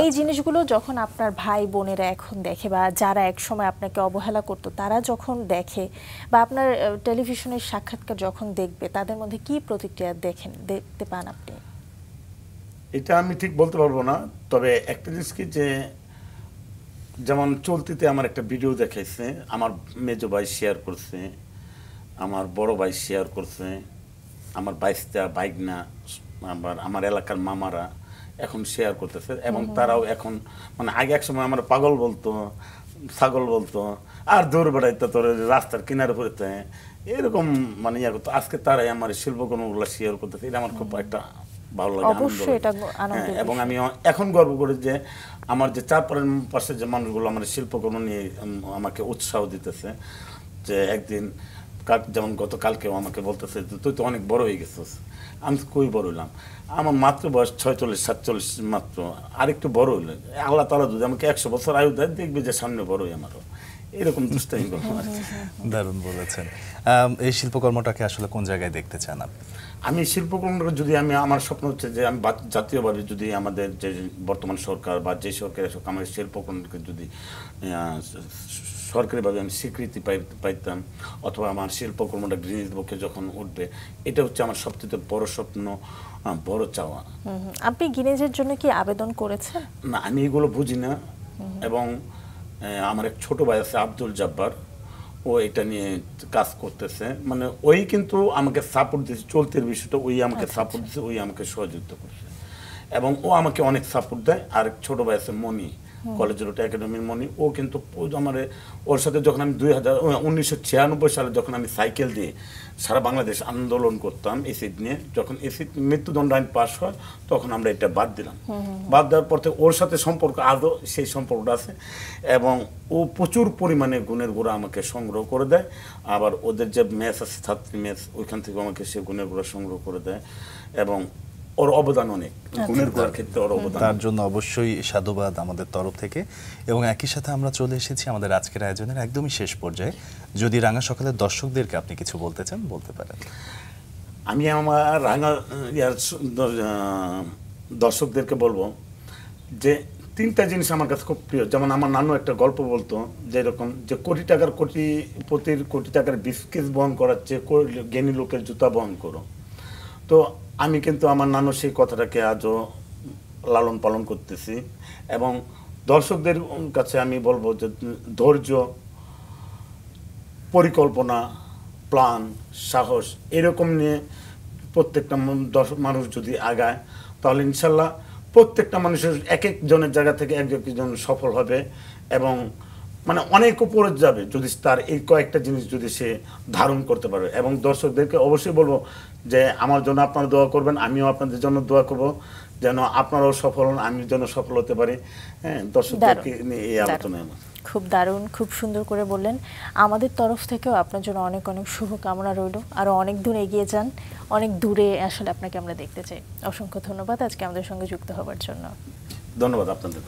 এই জিনিসগুলো যখন আপনার ভাই বোনেরা এখন দেখে, বা যারা এক সময় আপনাকে অবহেলা করতো তারা যখন দেখে, বা আপনার টেলিভিশনের সাক্ষাৎকার যখন দেখবে, তাদের মধ্যে কি প্রতিক্রিয়া দেখতে পান আপনি? এটা আমি ঠিক বলতে পারবো না, তবে একটা জিনিস কি, যে যেমন চলতিতে আমার একটা ভিডিও দেখাইছে, আমার মেজো ভাই শেয়ার করছে, আমার বড় ভাই শেয়ার করছে, আমার বাইশটা বাইকনা, আমার এলাকার মামারা এখন শেয়ার করতেছে, এবং তারাও এখন মানে আগে এক সময় আমার পাগল বলতো, ছাগল বলতো, আর দৌড় বেড়াইতো তোর রাস্তার কিনারে পড়তে, এরকম মানে ইয়ে করতো। আজকে তারাই আমার শিল্পকর্মগুলো শেয়ার করতেছে, এটা আমার খুব একটা ভালো লাগে, অবশ্যই এটা আনন্দের। এবং আমি এখন গর্ব করি যে আমার যে চারপাশে যে মানুষগুলো আমার শিল্পকর্ম নিয়ে আমাকে উৎসাহ দিতেছে, যে একদিন যেমন গতকালকেও আমাকে বলতেছে তুই তো অনেক বড় হয়ে গেছিস। আমি কই বড় হইলাম, আমার মাত্র বয়স 46-47 মাত্র, আরেকটু বড় হইলে আল্লাহ তাআলা যদি আমাকে 100 বছর আয়ু দেয়, দেখবি যে সামনে বড়ই আমারও, এরকম দুষ্টামি করবো। দারুণ বলেছেন। এই শিল্পকর্মটাকে আসলে কোন জায়গায় দেখতে চান আপনি? আমি শিল্পকর্মটা যদি আমার স্বপ্ন হচ্ছে যে আমি জাতীয়ভাবে যদি আমাদের যে বর্তমান সরকার বা যে সরকারের আমার শিল্পকর্মকে যদি সরকারিভাবে আমি স্বীকৃতি পাইতাম, অথবা আমার শিল্পকর্মটা গিনেস বুকে যখন উঠবে, এটা হচ্ছে আমার সবচেয়ে বড় স্বপ্ন, বড় চাওয়া। আপনি গিনেজের জন্য কি আবেদন করেছেন? না, আমি এগুলো বুঝি না, এবং আমার এক ছোট ভাই আছে আব্দুল জব্বার, ও এটা নিয়ে কাজ করতেছে, মানে ওই কিন্তু আমাকে সাপোর্ট দিচ্ছে, চলতির বিষয়টা ওই আমাকে সাপোর্ট দিচ্ছে, ওই আমাকে সহযোগিতা করছে, এবং ও আমাকে অনেক সাপোর্ট দেয়। আর ছোট ভাই আছে মনি, কলেজ রোড একাডেমির মনি, ও কিন্তু আমার ওর সাথে যখন আমি 1996 সালে যখন আমি সাইকেল দিয়ে সারা বাংলাদেশ আন্দোলন করতাম এসিড নিয়ে, যখন এসিড মৃত্যুদণ্ড আইন পাস হয় তখন আমরা এটা বাদ দিলাম। বাদ দেওয়ার পর থেকে ওর সাথে সম্পর্ক আদৌ সেই সম্পর্কটা আছে, এবং ও প্রচুর পরিমাণে গুণের গুঁড়া আমাকে সংগ্রহ করে দেয়। আবার ওদের যে ম্যাচ আছে, ছাত্রী ম্যাচ, ওইখান থেকে আমাকে সে গুণের গুঁড়া সংগ্রহ করে দেয়, এবং ওর অবদান অনেক, গুণের গুঁড়ার ক্ষেত্রে ওর অবদান। তার জন্য অবশ্যই সাধুবাদ আমাদের তরফ থেকে। এবং একই সাথে আমরা চলে এসেছি আমাদের আজকের আয়োজনের একদমই শেষ পর্যায়ে। যদি রাঙা সকালের দর্শকদেরকে আপনি কিছু বলতে চান, বলতে পারেন। আমি আমার রাঙা দর্শকদেরকে বলবো যে তিনটা জিনিস আমার কাছে খুব প্রিয়। যেমন আমার নানু একটা গল্প বলতো, যে এরকম যে কোটির কোটি টাকার বিস্কিট বহন করার চেয়ে জ্ঞানী লোকের জুতা বহন করো। তো আমি কিন্তু আমার নানু সেই কথাটাকে আজও লালন পালন করতেছি, এবং দর্শকদের কাছে আমি বলবো যে ধৈর্য, পরিকল্পনা, প্ল্যান, সাহস এরকম নিয়ে প্রত্যেকটা মানুষ যদি আগায়, তাহলে ইনশাল্লাহ প্রত্যেকটা মানুষের এক একজনের জায়গা থেকে একজন সফল হবে, এবং মানে অনেক উপরে যাবে যদি তার এই কয়েকটা জিনিস যদি সে ধারণ করতে পারে। এবং দর্শকদেরকে অবশ্যই বলবো যে আমার জন্য আপনারা দোয়া করবেন, আমিও আপনাদের জন্য দোয়া করব যেন আপনারাও সফল হন, আমি যেন সফল হতে পারি। হ্যাঁ, দর্শকদেরকে নিয়ে এই আলোচনায় খুব দারুণ, খুব সুন্দর করে বললেন। আমাদের তরফ থেকেও আপনার জন্য অনেক অনেক শুভকামনা রইল, আরও অনেক দূর এগিয়ে যান, অনেক দূরে আসলে আপনাকে আমরা দেখতে চাই। অসংখ্য ধন্যবাদ আজকে আমাদের সঙ্গে যুক্ত হওয়ার জন্য। ধন্যবাদ আপনাদের।